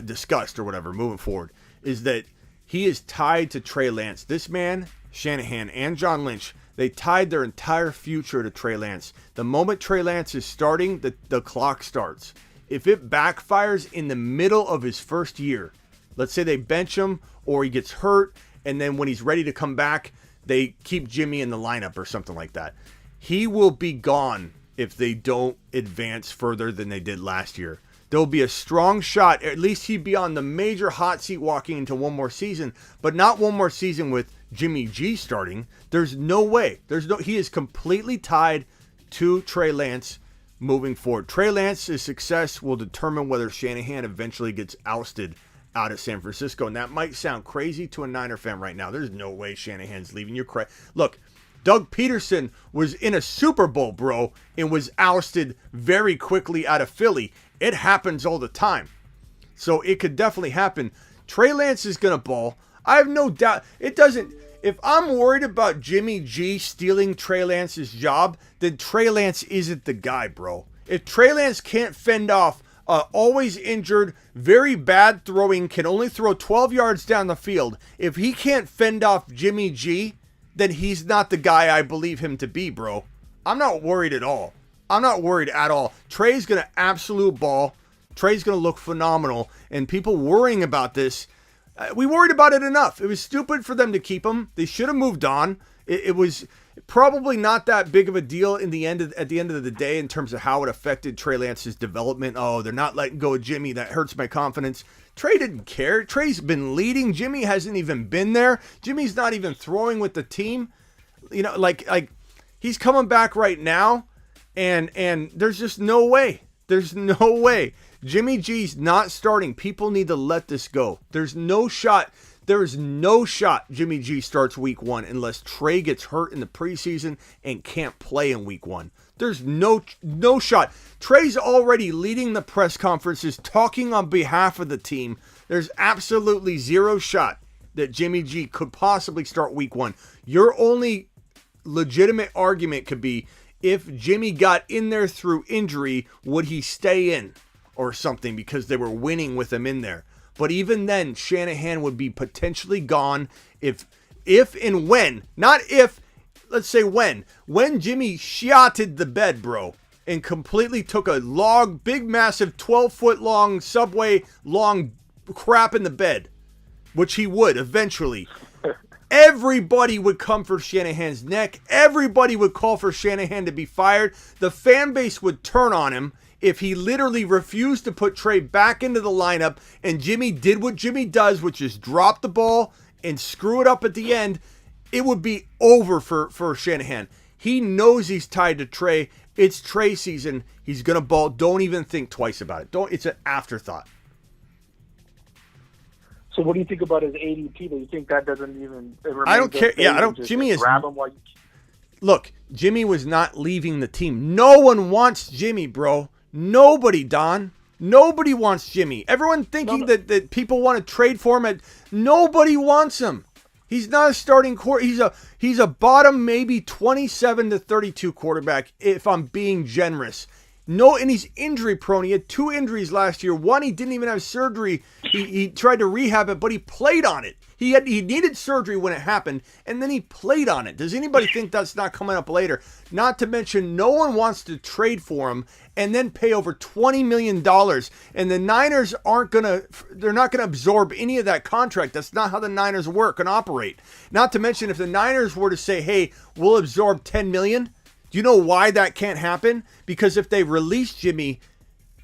disgust or whatever moving forward is that he is tied to Trey Lance. This man, Shanahan and John Lynch, they tied their entire future to Trey Lance. The moment Trey Lance is starting, the clock starts. If it backfires in the middle of his first year, let's say they bench him or he gets hurt, and then when he's ready to come back, they keep Jimmy in the lineup or something like that. He will be gone if they don't advance further than they did last year. There'll be a strong shot. At least he'd be on the major hot seat walking into one more season, but not one more season with Jimmy G starting. There's no way. He is completely tied to Trey Lance moving forward. Trey Lance's success will determine whether Shanahan eventually gets ousted out of San Francisco. And that might sound crazy to a Niner fan right now. There's no way Shanahan's leaving. You're crazy. Look, Doug Peterson was in a Super Bowl, bro, and was ousted very quickly out of Philly. It happens all the time. So it could definitely happen. Trey Lance is going to ball. I have no doubt. It doesn't. If I'm worried about Jimmy G stealing Trey Lance's job, then Trey Lance isn't the guy, bro. If Trey Lance can't fend off always injured, very bad throwing, can only throw 12 yards down the field, if he can't fend off Jimmy G, then he's not the guy I believe him to be, bro. I'm not worried at all. I'm not worried at all. Trey's going to absolute ball. Trey's going to look phenomenal. And people worrying about this, we worried about it enough. It was stupid for them to keep him. They should have moved on. It was probably not that big of a deal at the end of the day in terms of how it affected Trey Lance's development. Oh, they're not letting go of Jimmy. That hurts my confidence. Trey didn't care. Trey's been leading. Jimmy hasn't even been there. Jimmy's not even throwing with the team. You know, like he's coming back right now, and there's just no way. There's no way. Jimmy G's not starting. People need to let this go. There's no shot. There is no shot Jimmy G starts week 1 unless Trey gets hurt in the preseason and can't play in week 1. There's no shot. Trey's already leading the press conferences, talking on behalf of the team. There's absolutely zero shot that Jimmy G could possibly start week 1. Your only legitimate argument could be if Jimmy got in there through injury, would he stay in or something because they were winning with him in there? But even then, Shanahan would be potentially gone if and when, not if, let's say when Jimmy shotted the bed, bro, and completely took a big, massive 12-foot long subway long crap in the bed, which he would eventually. Everybody would come for Shanahan's neck. Everybody would call for Shanahan to be fired. The fan base would turn on him if he literally refused to put Trey back into the lineup and Jimmy did what Jimmy does, which is drop the ball and screw it up at the end. It would be over for Shanahan. He knows he's tied to Trey. It's Trey season. He's going to ball. Don't even think twice about it. It's an afterthought. So what do you think about his ADP? Do you think that doesn't even... I don't care. Yeah, I don't... Jimmy is... Grab him while you... Look, Jimmy was not leaving the team. No one wants Jimmy, bro. Nobody, Don. Nobody wants Jimmy. Everyone thinking that people want to trade for him. Nobody wants him. He's not a starting quarterback. He's a bottom maybe 27 to 32 quarterback if I'm being generous. No, and he's injury prone. He had 2 injuries last year. One, he didn't even have surgery. He tried to rehab it, but he played on it. He needed surgery when it happened, and then he played on it. Does anybody think that's not coming up later? Not to mention, no one wants to trade for him and then pay over $20 million. And the Niners they're not gonna absorb any of that contract. That's not how the Niners work and operate. Not to mention, if the Niners were to say, hey, we'll absorb $10 million, do you know why that can't happen? Because if they released Jimmy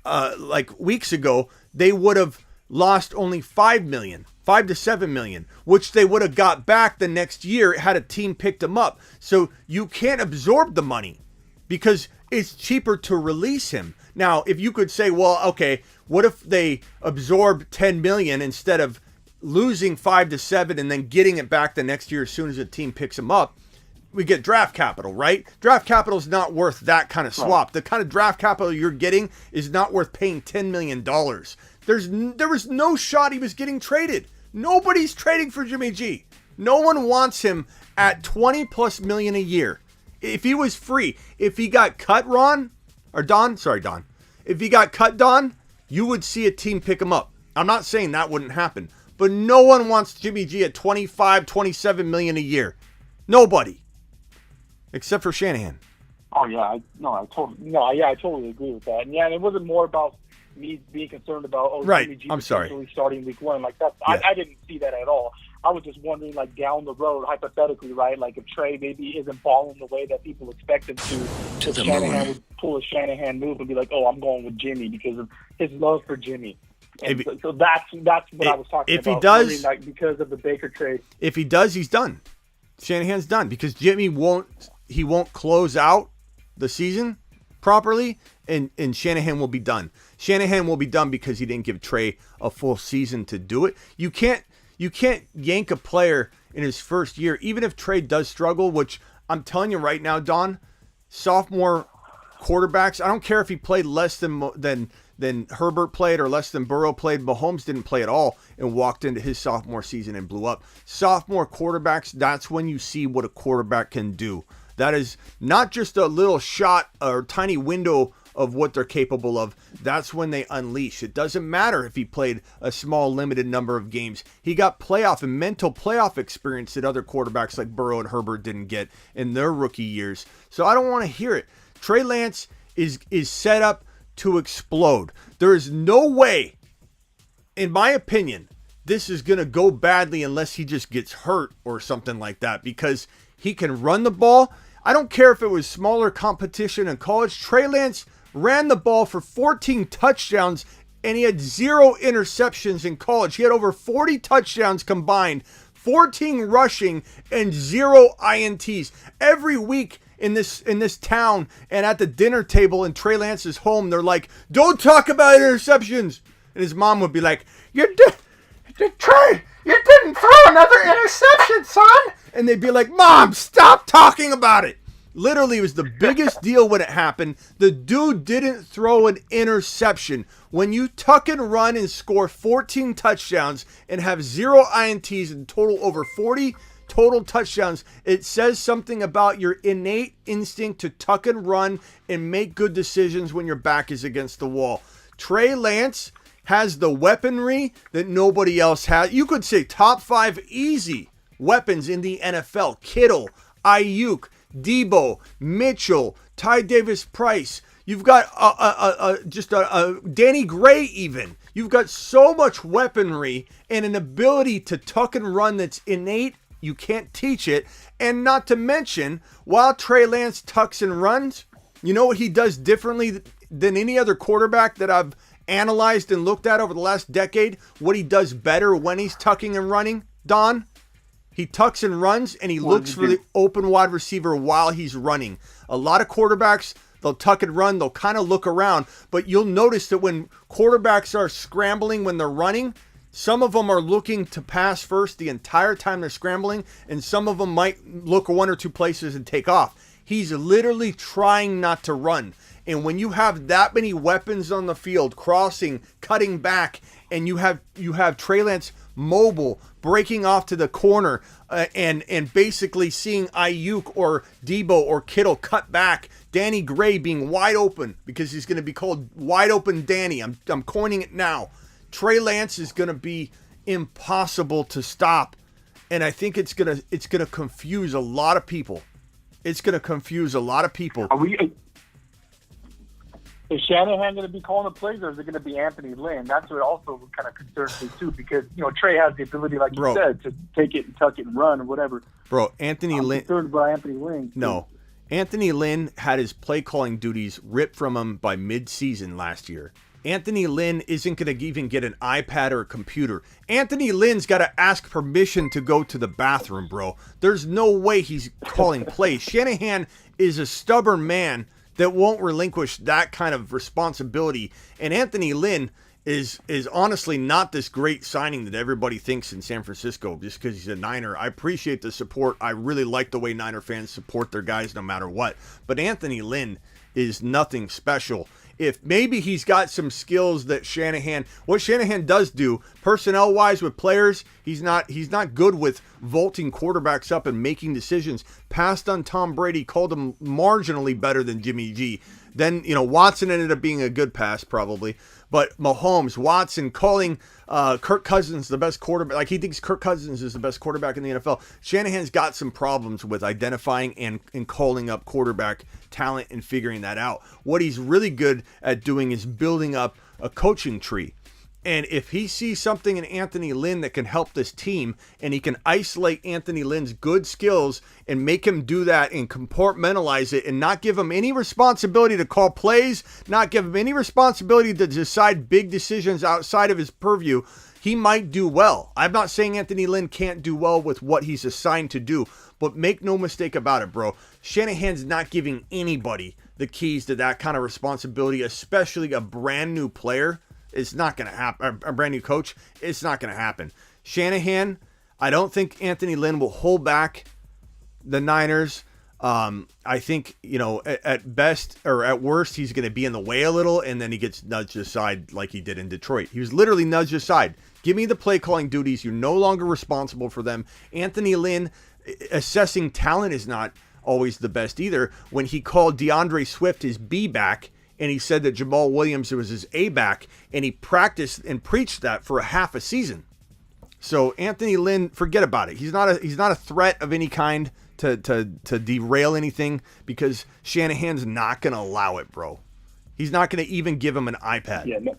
like weeks ago, they would have lost only $5 to $7 million, which they would have got back the next year had a team picked him up. So you can't absorb the money because it's cheaper to release him. Now, if you could say, well, okay, what if they absorb $10 million instead of losing 5 to 7 and then getting it back the next year as soon as a team picks him up? We get draft capital, right? Draft capital is not worth that kind of swap. The kind of draft capital you're getting is not worth paying $10 million. There was no shot he was getting traded. Nobody's trading for Jimmy G. No one wants him at $20+ million a year. If he was free, if he got cut, Don, if he got cut, Don, you would see a team pick him up. I'm not saying that wouldn't happen, but no one wants Jimmy G at $27 million a year. Nobody. Except for Shanahan. Oh yeah, I totally agree with that. And yeah, it wasn't more about me being concerned about Jimmy G starting week 1 like that. Yeah. I didn't see that at all. I was just wondering, like, down the road, hypothetically, right? Like, if Trey maybe isn't balling the way that people expect him to Shanahan would pull a Shanahan move and be like, "Oh, I'm going with Jimmy," because of his love for Jimmy. And so that's what I was talking about. If he does, like, because of the Baker trade. If he does, he's done. Shanahan's done because Jimmy won't close out the season properly, and Shanahan will be done. Shanahan will be done because he didn't give Trey a full season to do it. You can't yank a player in his first year, even if Trey does struggle, which I'm telling you right now, Don, sophomore quarterbacks, I don't care if he played less than Herbert played or less than Burrow played. Mahomes didn't play at all and walked into his sophomore season and blew up. Sophomore quarterbacks, that's when you see what a quarterback can do. That is not just a little shot or tiny window of what they're capable of. That's when they unleash. It doesn't matter if he played a small, limited number of games. He got playoff and mental playoff experience that other quarterbacks like Burrow and Herbert didn't get in their rookie years. So I don't want to hear it. Trey Lance is set up to explode. There is no way, in my opinion, this is going to go badly unless he just gets hurt or something like that, because he can run the ball. I don't care if it was smaller competition in college. Trey Lance ran the ball for 14 touchdowns, and he had 0 interceptions in college. He had over 40 touchdowns combined, 14 rushing, and 0 INTs. Every week in this town and at the dinner table in Trey Lance's home, they're like, "Don't talk about interceptions." And his mom would be like, Trey, you didn't throw another interception, son. And they'd be like, "Mom, stop talking about it." Literally, it was the biggest deal when it happened. The dude didn't throw an interception. When you tuck and run and score 14 touchdowns and have 0 INTs and total over 40 total touchdowns, it says something about your innate instinct to tuck and run and make good decisions when your back is against the wall. Trey Lance has the weaponry that nobody else has. You could say top 5 easy weapons in the NFL. Kittle, Ayuk, Debo, Mitchell, Ty Davis-Price. You've got Danny Gray even. You've got so much weaponry and an ability to tuck and run that's innate. You can't teach it. And not to mention, while Trey Lance tucks and runs, you know what he does differently than any other quarterback that I've analyzed and looked at over the last decade? What he does better when he's tucking and running, Don? He tucks and runs, and he looks for the open wide receiver while he's running. A lot of quarterbacks, they'll tuck and run, they'll kind of look around, but you'll notice that when quarterbacks are scrambling when they're running, some of them are looking to pass first the entire time they're scrambling, and some of them might look 1 or 2 places and take off. He's literally trying not to run. And when you have that many weapons on the field, crossing, cutting back, and you have Trey Lance mobile, breaking off to the corner, and basically seeing Ayuk or Debo or Kittle cut back, Danny Gray being wide open because he's going to be called Wide Open Danny. I'm coining it now. Trey Lance is going to be impossible to stop, and I think it's going to confuse a lot of people. It's going to confuse a lot of people. Is Shanahan going to be calling the plays, or is it going to be Anthony Lynn? That's what also kind of concerns me too, because Trey has the ability, like you said, to take it and tuck it and run or whatever. Bro, Anthony Lynn. Concerned about Anthony Lynn. No, Anthony Lynn had his play calling duties ripped from him by mid-season last year. Anthony Lynn isn't going to even get an iPad or a computer. Anthony Lynn's got to ask permission to go to the bathroom, bro. There's no way he's calling plays. Shanahan is a stubborn man that won't relinquish that kind of responsibility. And Anthony Lynn is honestly not this great signing that everybody thinks in San Francisco just because he's a Niner. I appreciate the support. I really like the way Niner fans support their guys no matter what. But Anthony Lynn is nothing special. If maybe he's got some skills that what Shanahan does do personnel-wise with players, he's not good with vaulting quarterbacks up and making decisions. Passed on Tom Brady, called him marginally better than Jimmy G. Then, Watson ended up being a good pass probably. But Mahomes, Watson, calling Kirk Cousins the best quarterback. Like, he thinks Kirk Cousins is the best quarterback in the NFL. Shanahan's got some problems with identifying and calling up quarterback talent and figuring that out. What he's really good at doing is building up a coaching tree. And if he sees something in Anthony Lynn that can help this team, and he can isolate Anthony Lynn's good skills and make him do that and compartmentalize it and not give him any responsibility to call plays, not give him any responsibility to decide big decisions outside of his purview, he might do well. I'm not saying Anthony Lynn can't do well with what he's assigned to do, but make no mistake about it, bro. Shanahan's not giving anybody the keys to that kind of responsibility, especially a brand new player. It's not going to happen. A brand new coach, it's not going to happen. Shanahan, I don't think Anthony Lynn will hold back the Niners. I think, at best or at worst, he's going to be in the way a little, and then he gets nudged aside like he did in Detroit. He was literally nudged aside. Give me the play calling duties. You're no longer responsible for them. Anthony Lynn, assessing talent is not always the best either. When he called DeAndre Swift his B back, and he said that Jamal Williams was his A back, and he practiced and preached that for a half a season. So Anthony Lynn, forget about it. He's not a threat of any kind to derail anything, because Shanahan's not going to allow it, bro. He's not going to even give him an iPad. Yeah, no.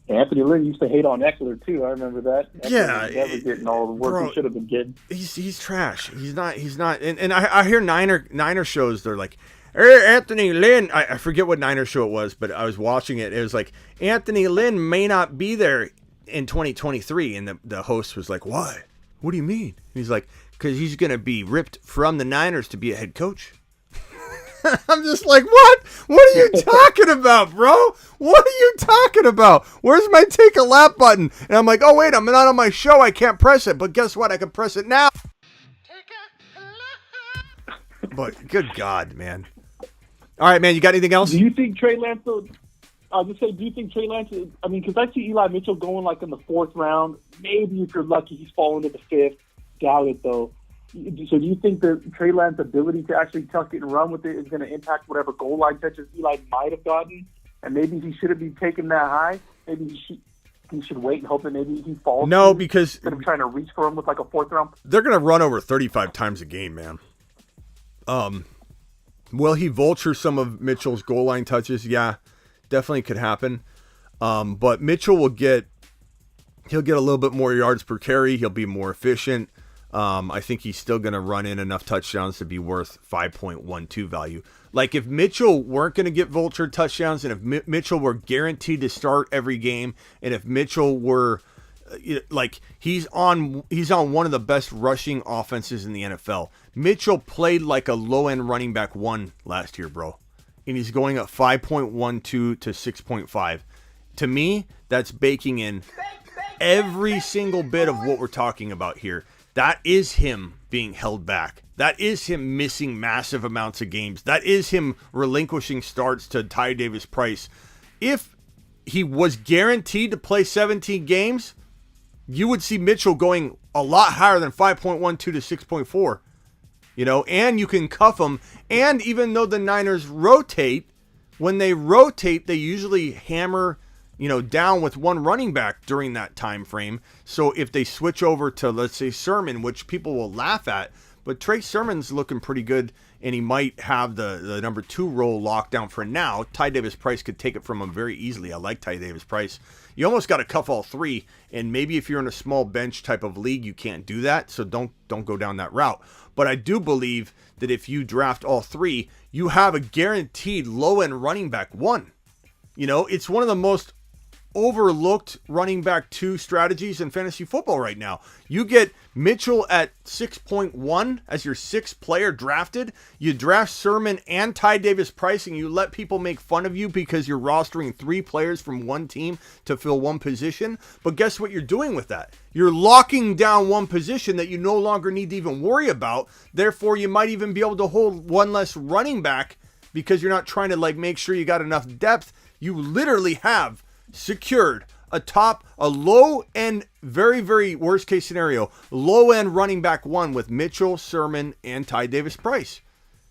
Anthony Lynn used to hate on Eckler too. I remember that. Eckler was never getting all the work he should have been getting. He's trash. He's not. And I hear Niner shows. They're like, Anthony Lynn, I forget what Niner show it was, but I was watching it. It was like, Anthony Lynn may not be there in 2023. And the host was like, why? What do you mean? He's like, because he's going to be ripped from the Niners to be a head coach. I'm just like, what? What are you talking about, bro? What are you talking about? Where's my take a lap button? And I'm like, oh, wait, I'm not on my show. I can't press it. But guess what? I can press it now. But good God, man. All right, man, you got anything else? Do you think Trey Lance will... I'll just say, do you think Trey Lance is... I mean, because I see Eli Mitchell going like in the 4th round. Maybe if you're lucky, he's falling to the 5th. Doubt it, though. So do you think that Trey Lance's ability to actually tuck it and run with it is going to impact whatever goal line touches Eli might have gotten? And maybe he shouldn't be taken that high? Maybe he should wait and hope that maybe he falls? No, because... instead of trying to reach for him with like a 4th round? They're going to run over 35 times a game, man. Will he vulture some of Mitchell's goal line touches? Yeah, definitely could happen. But Mitchell he'll get a little bit more yards per carry. He'll be more efficient. I think he's still going to run in enough touchdowns to be worth 5.12 value. Like, if Mitchell weren't going to get vultured touchdowns, and if Mitchell were guaranteed to start every game, and if Mitchell were like, he's on one of the best rushing offenses in the NFL. Mitchell played like a low-end running back 1 last year, bro. And he's going at 5.12 to 6.5. To me, that's baking in every single bit of what we're talking about here. That is him being held back. That is him missing massive amounts of games. That is him relinquishing starts to Ty Davis Price. If he was guaranteed to play 17 games, you would see Mitchell going a lot higher than 5.12 to 6.4. And you can cuff him. And even though the Niners rotate, when they rotate, they usually hammer down with one running back during that time frame. So if they switch over to, let's say, Sermon, which people will laugh at, but Trey Sermon's looking pretty good, and he might have the number 2 role locked down for now. Ty Davis Price could take it from him very easily. I like Ty Davis Price. You almost got to cuff all 3, and maybe if you're in a small bench type of league, you can't do that, so don't go down that route. But I do believe that if you draft all 3, you have a guaranteed low-end running back 1. You know, it's one of the most overlooked running back 2 strategies in fantasy football right now. You get Mitchell at 6.1 as your 6th player drafted. You draft Sermon and Ty Davis Price, and you let people make fun of you because you're rostering 3 players from one team to fill one position. But guess what you're doing with that? You're locking down one position that you no longer need to even worry about. Therefore, you might even be able to hold one less running back because you're not trying to like make sure you got enough depth. You literally have secured a low end, very, very worst case scenario, low end running back 1 with Mitchell, Sermon, and Ty Davis Price.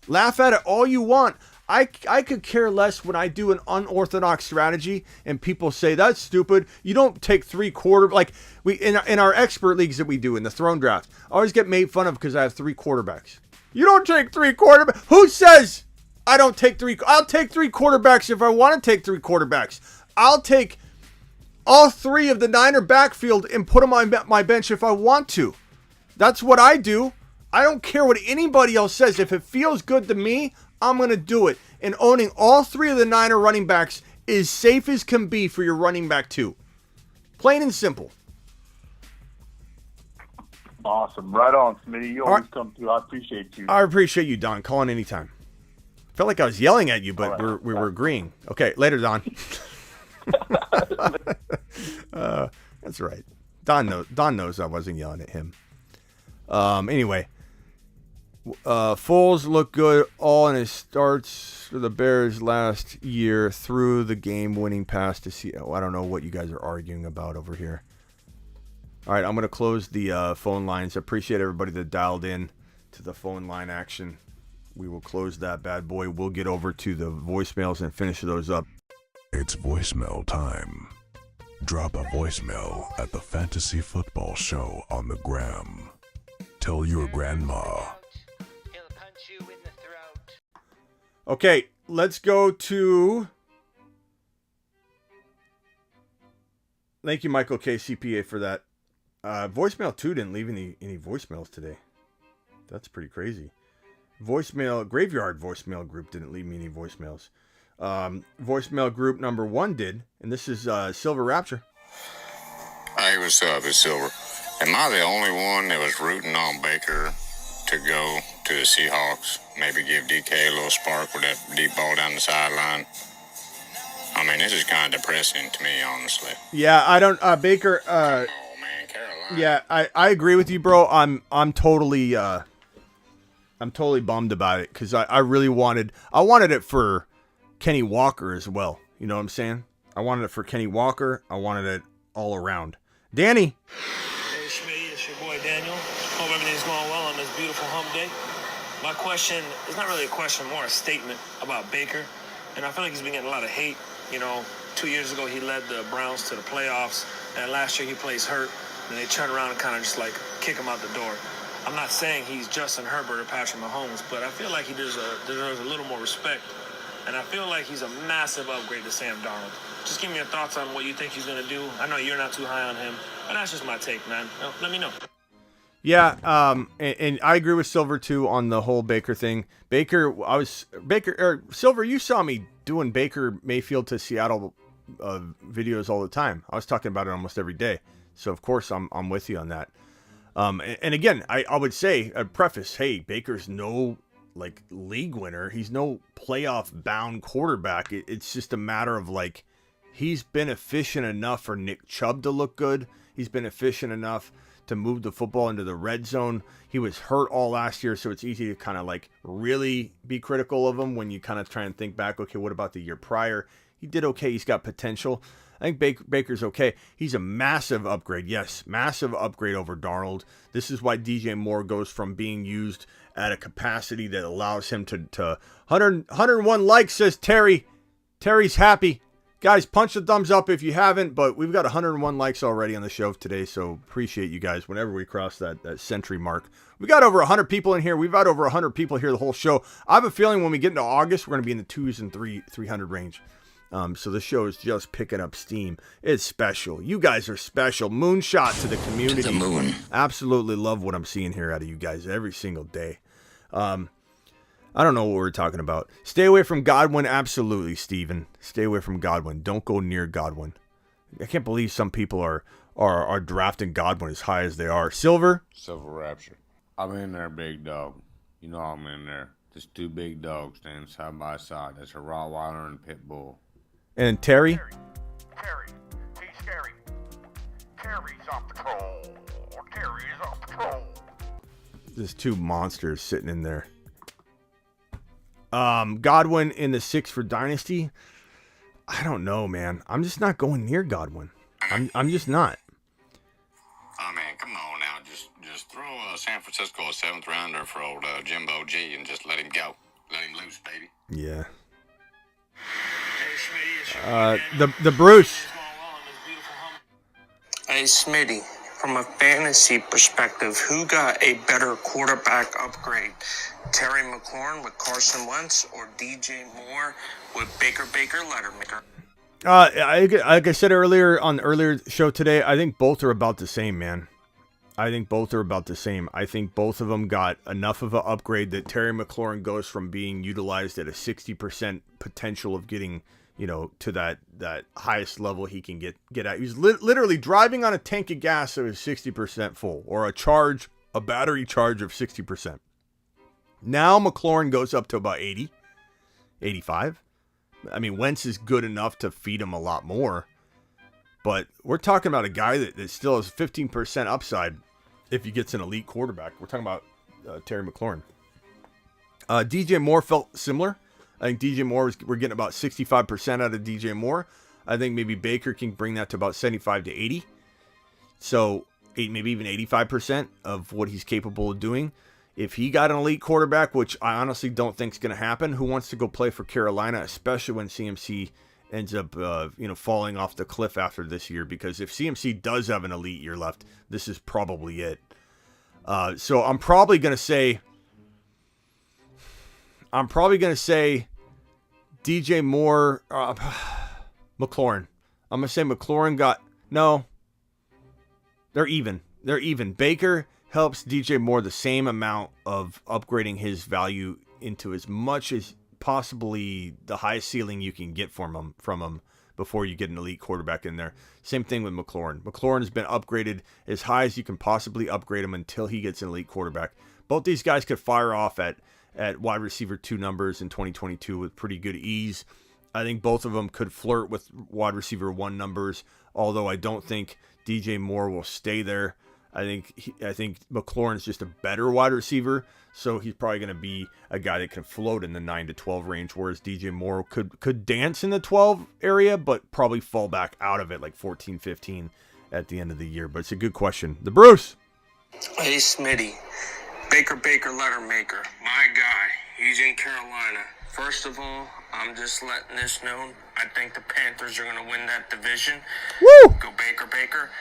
Laugh at it all you want. I could care less when I do an unorthodox strategy and people say that's stupid. You don't take 3 quarter, like we in our expert leagues that we do in the throne draft. I always get made fun of because I have 3 quarterbacks. You don't take 3 quarterbacks. Who says I don't take 3? I'll take 3 quarterbacks if I want to take 3 quarterbacks. I'll take all 3 of the Niner backfield and put them on my bench if I want to. That's what I do. I don't care what anybody else says. If it feels good to me, I'm going to do it. And owning all 3 of the Niner running backs is safe as can be for your running back 2. Plain and simple. Awesome. Right on, Smitty. You always come through. I appreciate you. I appreciate you, Don. Call in anytime. Felt like I was yelling at you, but right. we were agreeing. Okay, later, Don. That's right. Don knows I wasn't yelling at him. Anyway, Foles looked good all in his starts for the Bears last year through the game-winning pass to Seattle. I don't know what you guys are arguing about over here. All right, I'm going to close the phone lines. I appreciate everybody that dialed in to the phone line action. We will close that bad boy. We'll get over to the voicemails and finish those up. It's voicemail time. Drop a voicemail at the Fantasy Football Show on the gram. Tell your grandma. Okay, let's go to... Thank you, Michael K. CPA, for that. Voicemail 2 didn't leave any voicemails today. That's pretty crazy. Graveyard voicemail group didn't leave me any voicemails. Voicemail group number 1 did, and this is Silver Rapture. Hey, what's up? It's Silver. Am I the only one that was rooting on Baker to go to the Seahawks? Maybe give DK a little spark with that deep ball down the sideline? I mean, this is kind of depressing to me, honestly. Yeah, I don't, Baker, oh, man, Carolina. Yeah, I agree with you, bro. I'm totally bummed about it, because I really wanted it for Kenny Walker as well. You know what I'm saying? I wanted it for Kenny Walker. I wanted it all around. Danny. Hey, Schmitty, it's your boy Daniel. Hope everything's going well on this beautiful hump day. My question is not really a question, more a statement about Baker. And I feel like he's been getting a lot of hate. You know, 2 years ago he led the Browns to the playoffs, and last year he plays hurt, and they turn around and kind of just like kick him out the door. I'm not saying he's Justin Herbert or Patrick Mahomes, but I feel like he deserves a little more respect. And I feel like he's a massive upgrade to Sam Darnold. Just give me your thoughts on what you think he's going to do. I know you're not too high on him, but that's just my take, man. Let me know. Yeah, and I agree with Silver too on the whole Baker thing. Silver, you saw me doing Baker Mayfield to Seattle videos all the time. I was talking about it almost every day. So of course I'm with you on that. And again, I would say a preface, hey, Baker's no like league winner. He's no playoff bound quarterback. It's just a matter of like, he's been efficient enough for Nick Chubb to look good. He's been efficient enough to move the football into the red zone. He was hurt all last year, so it's easy to kind of like really be critical of him when you kind of try and think back, okay, what about the year prior? He did okay. He's got potential. I think Baker's okay. He's a massive upgrade. Yes, massive upgrade over Darnold. This is why DJ Moore goes from being used at a capacity that allows him to 101 likes, says Terry. Terry's happy. Guys, punch the thumbs up if you haven't, but we've got 101 likes already on the show today, so appreciate you guys whenever we cross that century mark. We got over 100 people in here. We've had over 100 people here the whole show. I have a feeling when we get into August, we're going to be in the 2s and 300 range. So the show is just picking up steam. It's special. You guys are special. Moonshot to the community. To the moon. Absolutely love what I'm seeing here out of you guys every single day. I don't know what we're talking about. Stay away from Godwin. Absolutely, Steven. Stay away from Godwin. Don't go near Godwin. I can't believe some people are drafting Godwin as high as they are. Silver Rapture. I'm in there, big dog. You know I'm in there. Just two big dogs standing side by side. That's a Rottweiler and a Pit Bull. And Terry. Terry, he's scary. Terry's off patrol. Terry's off patrol. There's two monsters sitting in there. Godwin in the 6 for Dynasty. I don't know, man. I'm just not going near Godwin. I'm just not. Oh man, come on now. Just throw San Francisco a 7th rounder for old Jimbo G and just let him go. Let him loose, baby. Yeah. The Bruce. Hey, Smitty, from a fantasy perspective, who got a better quarterback upgrade? Terry McLaurin with Carson Wentz or DJ Moore with Baker Lettermaker? Like I said earlier on the earlier show today, I think both are about the same, man. I think both are about the same. I think both of them got enough of an upgrade that Terry McLaurin goes from being utilized at a 60% potential of getting, to that highest level he can get at. He's literally driving on a tank of gas that was 60% full, or a battery charge of 60%. Now McLaurin goes up to about 80, 85. I mean, Wentz is good enough to feed him a lot more. But we're talking about a guy that still has 15% upside if he gets an elite quarterback. We're talking about Terry McLaurin. DJ Moore felt similar. I think DJ Moore we're getting about 65% out of DJ Moore. I think maybe Baker can bring that to about 75 to 80. So maybe even 85% of what he's capable of doing. If he got an elite quarterback, which I honestly don't think is going to happen, who wants to go play for Carolina, especially when CMC ends up falling off the cliff after this year? Because if CMC does have an elite year left, this is probably it. So I'm probably going to say DJ Moore, McLaurin. I'm going to say McLaurin got, no, they're even. Baker helps DJ Moore the same amount of upgrading his value into as much as possibly the highest ceiling you can get from him before you get an elite quarterback in there. Same thing with McLaurin. McLaurin has been upgraded as high as you can possibly upgrade him until he gets an elite quarterback. Both these guys could fire off at wide receiver 2 numbers in 2022 with pretty good ease. I think both of them could flirt with wide receiver 1 numbers, although I don't think DJ Moore will stay there. I think McLaurin's just a better wide receiver, so he's probably going to be a guy that can float in the 9 to 12 range, whereas DJ Moore could dance in the 12 area, but probably fall back out of it like 14, 15 at the end of the year. But it's a good question. The Bruce. Hey, Smitty. Baker Lettermaker. My guy. He's in Carolina. First of all, I'm just letting this known. I think the Panthers are going to win that division. Woo! Go Baker.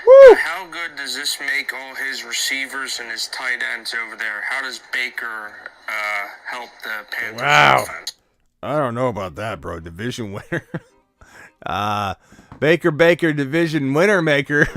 Woo! How good does this make all his receivers and his tight ends over there? How does Baker help the Panthers offense? I don't know about that, bro. Division winner. Baker, division winner maker.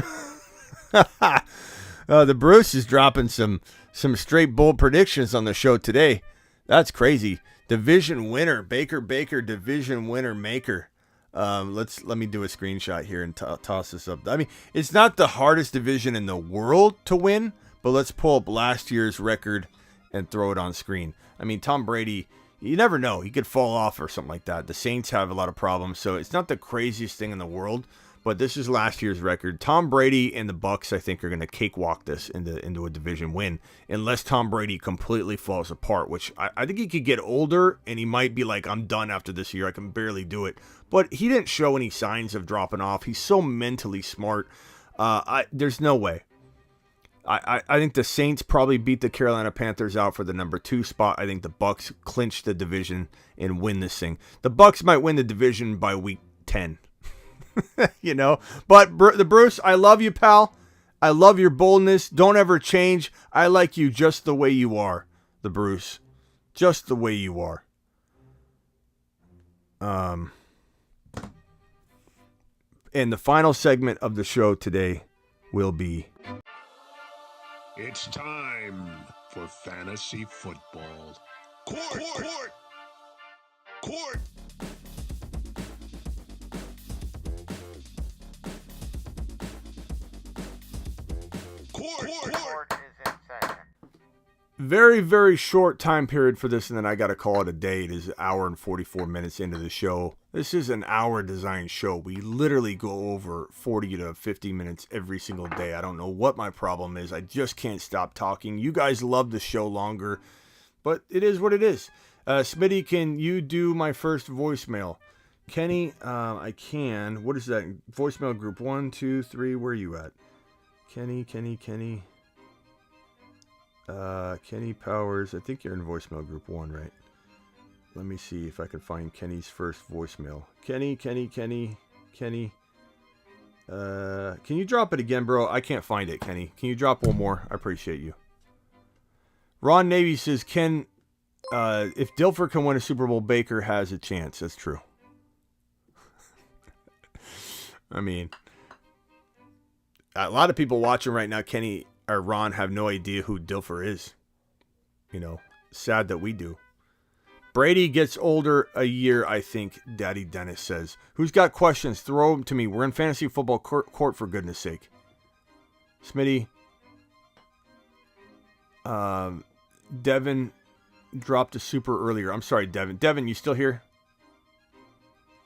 The Bruce is dropping some straight bold predictions on the show today. That's crazy. Division winner, Baker, division winner maker. Let me do a screenshot here and toss this up. I mean, it's not the hardest division in the world to win, but let's pull up last year's record and throw it on screen. I mean, Tom Brady, you never know. He could fall off or something like that. The Saints have a lot of problems, so it's not the craziest thing in the world, but this is last year's record. Tom Brady and the Bucs, I think, are going to cakewalk this into a division win, unless Tom Brady completely falls apart, which I think he could get older, and he might be like, I'm done after this year. I can barely do it. But he didn't show any signs of dropping off. He's so mentally smart. There's no way. I think the Saints probably beat the Carolina Panthers out for the number 2 spot. I think the Bucs clinch the division and win this thing. The Bucs might win the division by week 10. But the Bruce, I love you, pal. I love your boldness. Don't ever change. I like you just the way you are, the Bruce. Just the way you are. And the final segment of the show today will be... It's time for fantasy football. Court. Very, very short time period for this, and then I got to call it a day. It is an hour and 44 minutes into the show. This is an hour design show. We literally go over 40 to 50 minutes every single day. I don't know what my problem is. I just can't stop talking. You guys love the show longer, but it is what it is. Smitty, can you do my first voicemail? Kenny, I can. What is that? Voicemail group 1, 2, 3. Where are you at? Kenny. Kenny Powers. I think you're in voicemail group 1, right? Let me see if I can find Kenny's first voicemail. Kenny. Can you drop it again, bro? I can't find it, Kenny. Can you drop one more? I appreciate you. Ron Navy says, if Dilfer can win a Super Bowl, Baker has a chance. That's true. I mean, a lot of people watching right now, Kenny or Ron, have no idea who Dilfer is. You know, sad that we do. Brady gets older a year, I think, Daddy Dennis says. Who's got questions? Throw them to me. We're in fantasy football court for goodness sake. Smitty. Devin dropped a super earlier. I'm sorry, Devin. Devin, you still here?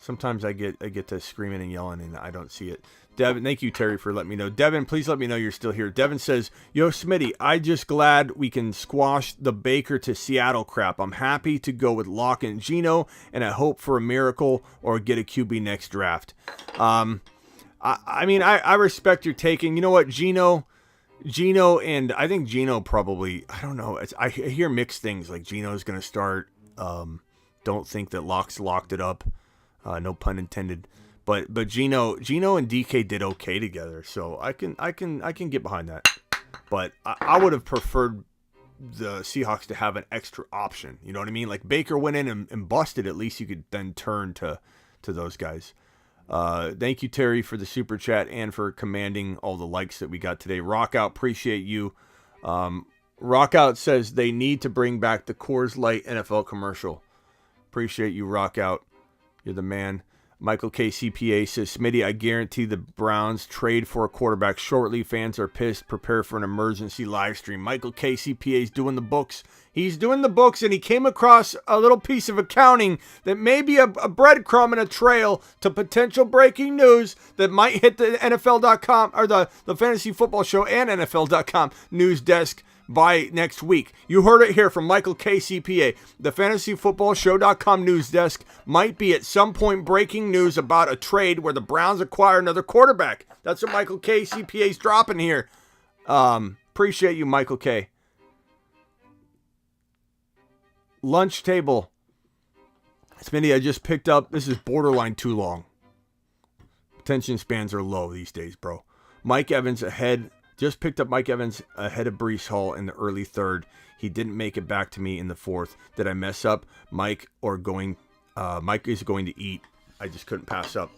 Sometimes I get to screaming and yelling and I don't see it. Devin, thank you, Terry, for letting me know. Devin, please let me know you're still here. Devin says, yo, Smitty, I just glad we can squash the Baker to Seattle crap. I'm happy to go with Locke and Geno, and I hope for a miracle or get a QB next draft. I mean, I respect your taking. You know what, Geno, and I think Geno probably, I don't know. I hear mixed things, like Geno's going to start. Don't think that Locke's locked it up. No pun intended. But Geno and DK did okay together, so I can get behind that. But I would have preferred the Seahawks to have an extra option. You know what I mean? Like Baker went in and busted. At least you could then turn to those guys. Thank you, Terry, for the super chat and for commanding all the likes that we got today. Rockout, appreciate you. Rockout says they need to bring back the Coors Light NFL commercial. Appreciate you, Rockout. You're the man. Michael K. CPA says, Smitty, I guarantee the Browns trade for a quarterback shortly. Fans are pissed. Prepare for an emergency live stream. Michael K. CPA is doing the books. He's doing the books, and he came across a little piece of accounting that may be a breadcrumb and a trail to potential breaking news that might hit the NFL.com or the Fantasy Football Show and NFL.com news desk by next week. You heard it here from Michael K. CPA. The FantasyFootballShow.com news desk might be at some point breaking news about a trade where the Browns acquire another quarterback. That's what Michael K. CPA is dropping here. Appreciate you, Michael K. Lunch table. Smitty, I just picked up. This is borderline too long. Attention spans are low these days, bro. Mike Evans ahead. Just picked up Mike Evans ahead of Breece Hall in the early third. He didn't make it back to me in the fourth. Did I mess up? Mike is going to eat. I just couldn't pass up.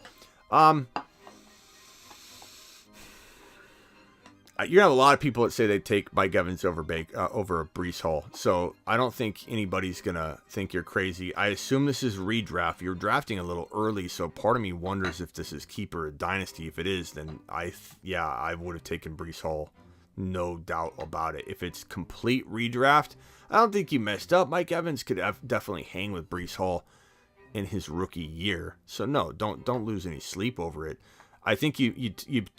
You're going to have a lot of people that say they take Mike Evans over Breece Hall. So I don't think anybody's going to think you're crazy. I assume this is redraft. You're drafting a little early, so part of me wonders if this is keeper or dynasty. If it is, then I would have taken Breece Hall. No doubt about it. If it's complete redraft, I don't think you messed up. Mike Evans could definitely hang with Breece Hall in his rookie year. So no, don't lose any sleep over it. I think you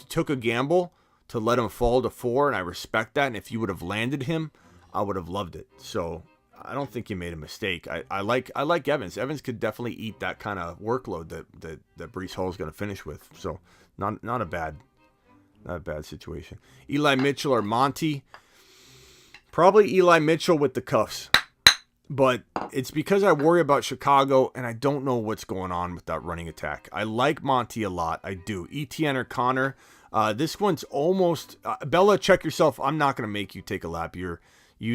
took a gamble to let him fall to 4, and I respect that. And if you would have landed him, I would have loved it. So I don't think you made a mistake. I like Evans. Evans could definitely eat that kind of workload that Breece Hall is going to finish with. So not a bad situation. Eli Mitchell or Monty? Probably Eli Mitchell with the cuffs. But it's because I worry about Chicago, and I don't know what's going on with that running attack. I like Monty a lot. I do. Etienne or Connor? This one's almost... Bella, check yourself. I'm not going to make you take a lap. You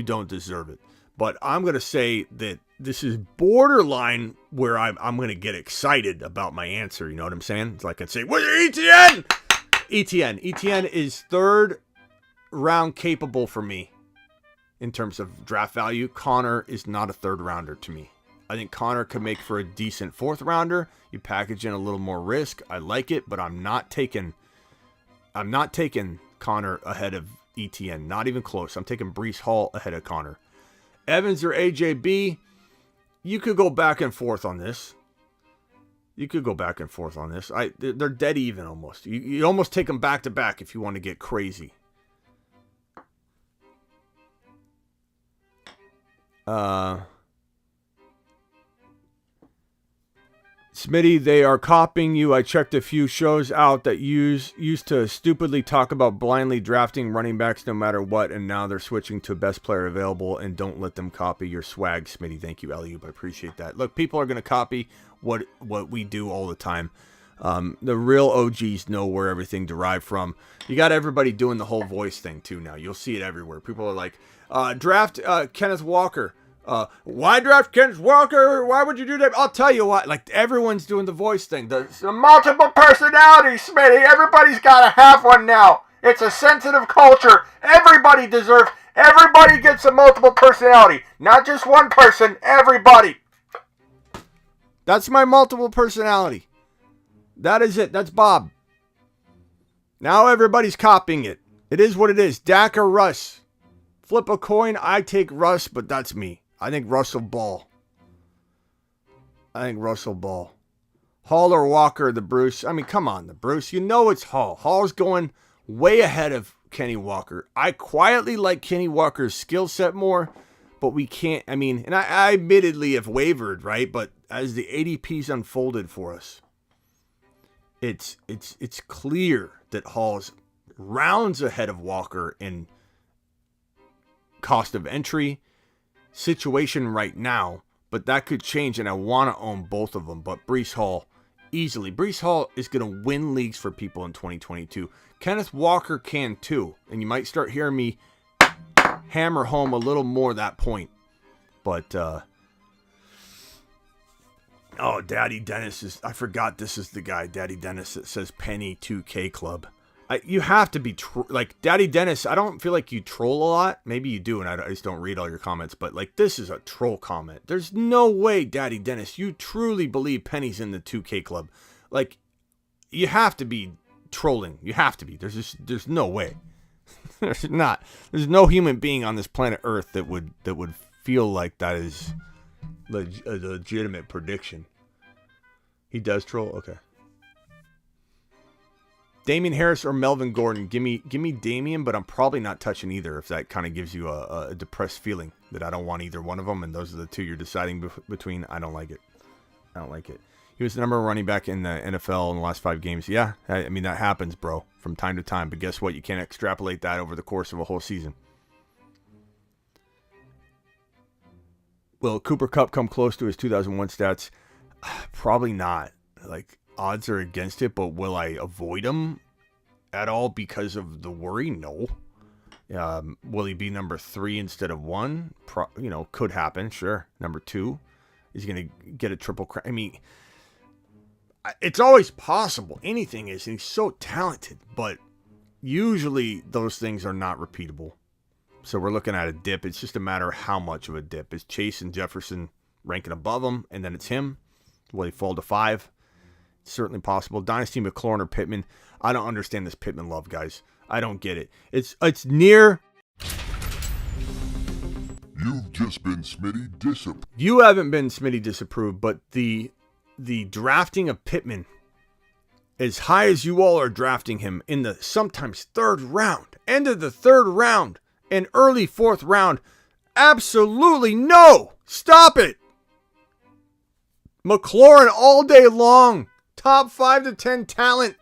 don't deserve it. But I'm going to say that this is borderline where I'm going to get excited about my answer. You know what I'm saying? It's like I'd say, what's your Etienne? Etienne is third round capable for me. in terms of draft value. Connor is not a third rounder to me. I think Connor could make for a decent fourth rounder. You package in a little more risk. I like it, but I'm not taking Connor ahead of ETN. Not even close. I'm taking Breece Hall ahead of Connor. Evans or AJB, you could go back and forth on this. They're dead even almost. You almost take them back to back if you want to get crazy. Smitty, they are copying you. I checked a few shows out that used to stupidly talk about blindly drafting running backs no matter what, and now they're switching to best player available, and don't let them copy your swag, Smitty. Thank you, Eliub. I appreciate that. Look, people are going to copy what we do all the time. The real OGs know where everything derived from. You got everybody doing the whole voice thing too now. You'll see it everywhere. People are like, draft Kenneth Walker. Why draft Kenneth Walker? Why would you do that? I'll tell you what. Like, everyone's doing the voice thing. The multiple personalities, Smitty. Everybody's got to have one now. It's a sensitive culture. Everybody gets a multiple personality. Not just one person. Everybody. That's my multiple personality. That is it. That's Bob. Now everybody's copying it. It is what it is. Dak or Russ. Flip a coin. I take Russ, but that's me. I think Russell Ball. Hall or Walker, the Bruce. I mean, come on, the Bruce. You know it's Hall. Hall's going way ahead of Kenny Walker. I quietly like Kenny Walker's skill set more, but we can't. I mean, and I admittedly have wavered, right? But as the ADP's unfolded for us, it's clear that Hall's rounds ahead of Walker in cost of entry situation right now, but that could change, and I want to own both of them. But Breece Hall, easily. Breece Hall is going to win leagues for people in 2022. Kenneth Walker can too, and you might start hearing me hammer home a little more that point. But, Daddy Dennis I forgot this is the guy, Daddy Dennis, that says Penny 2K Club. You have to be, like, Daddy Dennis, I don't feel like you troll a lot. Maybe you do, and I just don't read all your comments. But, like, this is a troll comment. There's no way, Daddy Dennis, you truly believe Penny's in the 2K Club. Like, you have to be trolling. You have to be. There's no way. There's not. There's no human being on this planet Earth that would feel like that is a legitimate prediction. He does troll? Okay. Damian Harris or Melvin Gordon. Give me Damian, but I'm probably not touching either if that kind of gives you a depressed feeling that I don't want either one of them, and those are the two you're deciding between. I don't like it. He was the number one running back in the NFL in the last 5 games. Yeah, I mean, that happens, bro, from time to time. But guess what? You can't extrapolate that over the course of a whole season. Will Cooper Kupp come close to his 2001 stats? Probably not. Like, odds are against it, but will I avoid him at all because of the worry? No. Will he be number 3 instead of 1? Could happen. Sure. Number 2. Is he going to get a triple crown? I mean, it's always possible. Anything is. And he's so talented, but usually those things are not repeatable. So we're looking at a dip. It's just a matter of how much of a dip. Is Chase and Jefferson ranking above him, and then it's him? Will he fall to 5? Certainly possible. Dynasty McLaurin or Pittman. I don't understand this Pittman love, guys. I don't get it. It's near. You've just been Smitty disapproved. You haven't been Smitty disapproved, but the drafting of Pittman, as high as you all are drafting him in the sometimes 3rd round, end of the 3rd round, and early 4th round, absolutely no. Stop it. McLaurin all day long. Top 5 to 10 talent.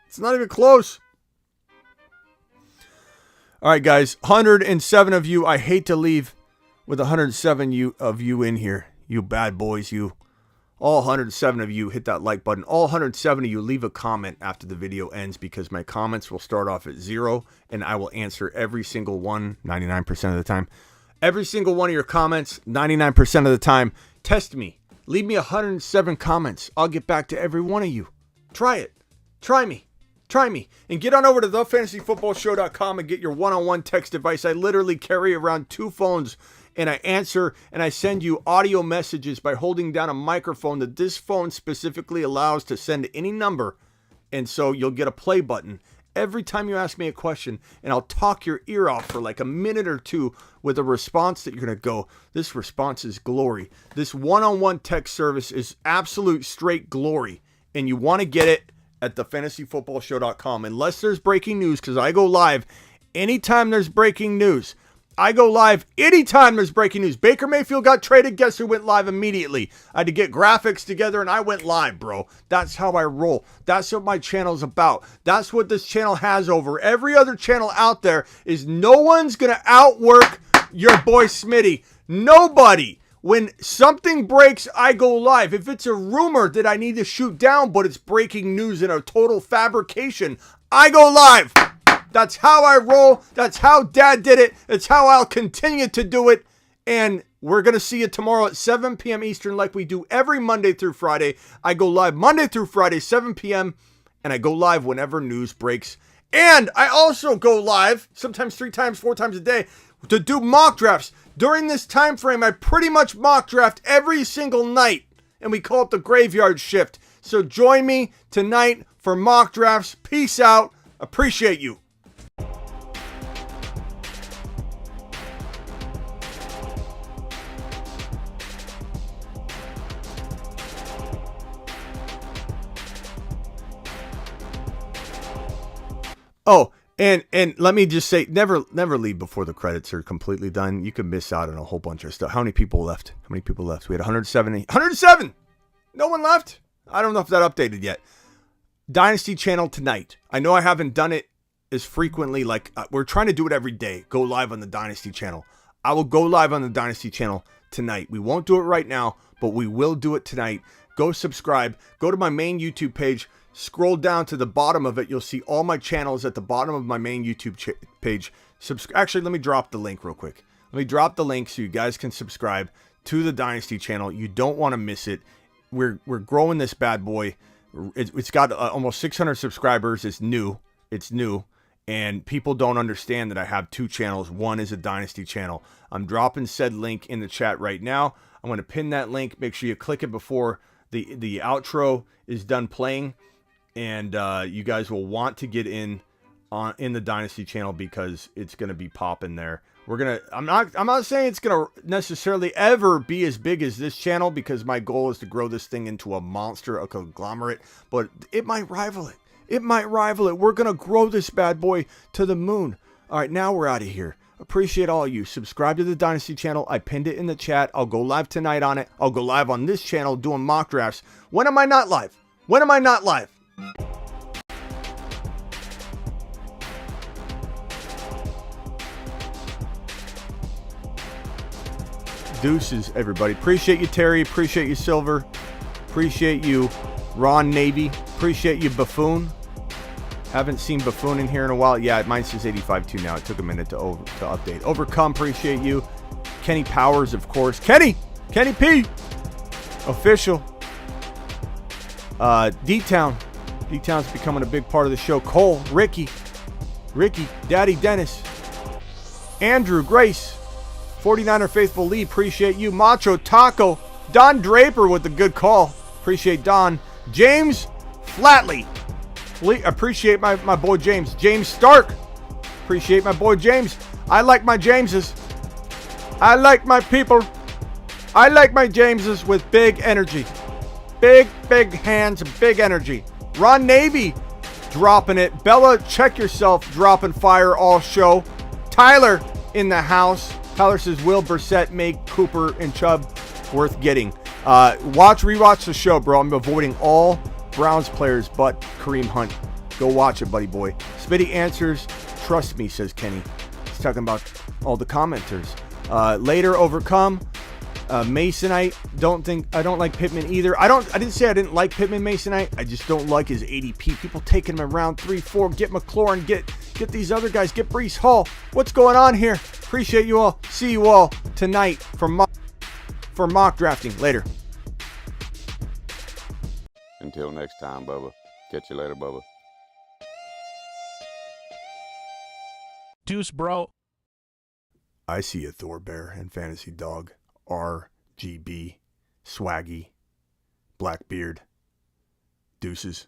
It's not even close. All right, guys. 107 of you. I hate to leave with 107 of you in here. You bad boys, you. All 107 of you hit that like button. All 107 of you leave a comment after the video ends, because my comments will start off at 0 and I will answer every single one 99% of the time. Every single one of your comments 99% of the time. Test me. Leave me 107 comments. I'll get back to every one of you. Try it. Try me. Try me and get on over to thefantasyfootballshow.com and get your one-on-one text device. I literally carry around 2 phones and I answer and I send you audio messages by holding down a microphone that this phone specifically allows to send any number. And so you'll get a play button every time you ask me a question, and I'll talk your ear off for like a minute or 2 with a response that you're going to go, this response is glory. This one-on-one text service is absolute straight glory, and you want to get it at thefantasyfootballshow.com. Unless there's breaking news, because I go live anytime there's breaking news. I go live anytime there's breaking news. Baker Mayfield got traded. Guess who went live immediately? I had to get graphics together and I went live, bro. That's how I roll. That's what my channel's about. That's what this channel has over every other channel out there is no one's going to outwork your boy Smitty. Nobody. When something breaks, I go live. If it's a rumor that I need to shoot down, but it's breaking news and a total fabrication, I go live. That's how I roll. That's how Dad did it. It's how I'll continue to do it. And we're going to see you tomorrow at 7 p.m. Eastern like we do every Monday through Friday. I go live Monday through Friday, 7 p.m. And I go live whenever news breaks. And I also go live sometimes 3 times, 4 times a day to do mock drafts. During this time frame, I pretty much mock draft every single night. And we call it the graveyard shift. So join me tonight for mock drafts. Peace out. Appreciate you. Oh, and let me just say, never leave before the credits are completely done. You can miss out on a whole bunch of stuff. How many people left? We had 107. No one left? I don't know if that updated yet. Dynasty channel tonight. I know I haven't done it as frequently. Like we're trying to do it every day. Go live on the Dynasty channel. I will go live on the Dynasty channel tonight. We won't do it right now, but we will do it tonight. Go subscribe. Go to my main YouTube page. Scroll down to the bottom of it. You'll see all my channels at the bottom of my main YouTube page. Actually, let me drop the link real quick. Let me drop the link so you guys can subscribe to the Dynasty channel. You don't want to miss it. We're growing this bad boy. It's got almost 600 subscribers. It's new. And people don't understand that I have 2 channels. One is a Dynasty channel. I'm dropping said link in the chat right now. I'm going to pin that link. Make sure you click it before the outro is done playing. And you guys will want to get in the Dynasty channel because it's going to be popping there. I'm not saying it's going to necessarily ever be as big as this channel because my goal is to grow this thing into a monster, a conglomerate, but it might rival it. We're going to grow this bad boy to the moon. All right, now we're out of here. Appreciate all of you. Subscribe to the Dynasty channel. I pinned it in the chat. I'll go live tonight on it. I'll go live on this channel doing mock drafts. When am I not live? Deuces, everybody. Appreciate you, Terry. Appreciate you, Silver. Appreciate you, Ron Navy. Appreciate you, Buffoon. Haven't seen Buffoon in here in a while. Yeah, mine says 85.2 now. It took a minute to update. Overcome, appreciate you. Kenny Powers, of course. Kenny P. Official. D-Town. D-Town's becoming a big part of the show. Cole, Ricky, Daddy Dennis, Andrew, Grace, 49er Faithful Lee, appreciate you. Macho Taco, Don Draper with the good call. Appreciate Don. James Flatley. Appreciate my boy James. James Stark. Appreciate my boy James. I like my Jameses. I like my people. I like my Jameses with big energy. Big hands, big energy. Ron Navy dropping it. Bella, check yourself, dropping fire all show. Tyler in the house. Tyler says, will Brissett make Cooper and Chubb worth getting? Rewatch the show, bro. I'm avoiding all Browns players but Kareem Hunt. Go watch it, buddy boy. Smitty answers, trust me, says Kenny. He's talking about all the commenters. Later, overcome. Masonite, I don't like Pittman either. I didn't say I didn't like Pittman Masonite. I just don't like his ADP. People taking him around 3-4. Get McLaurin, get these other guys, get Breece Hall. What's going on here? Appreciate you all. See you all tonight for mock drafting. Later. Until next time, Bubba. Catch you later, Bubba. Deuce, bro. I see a Thor Bear and Fantasy Dog. RGB. Swaggy. Blackbeard. Deuces.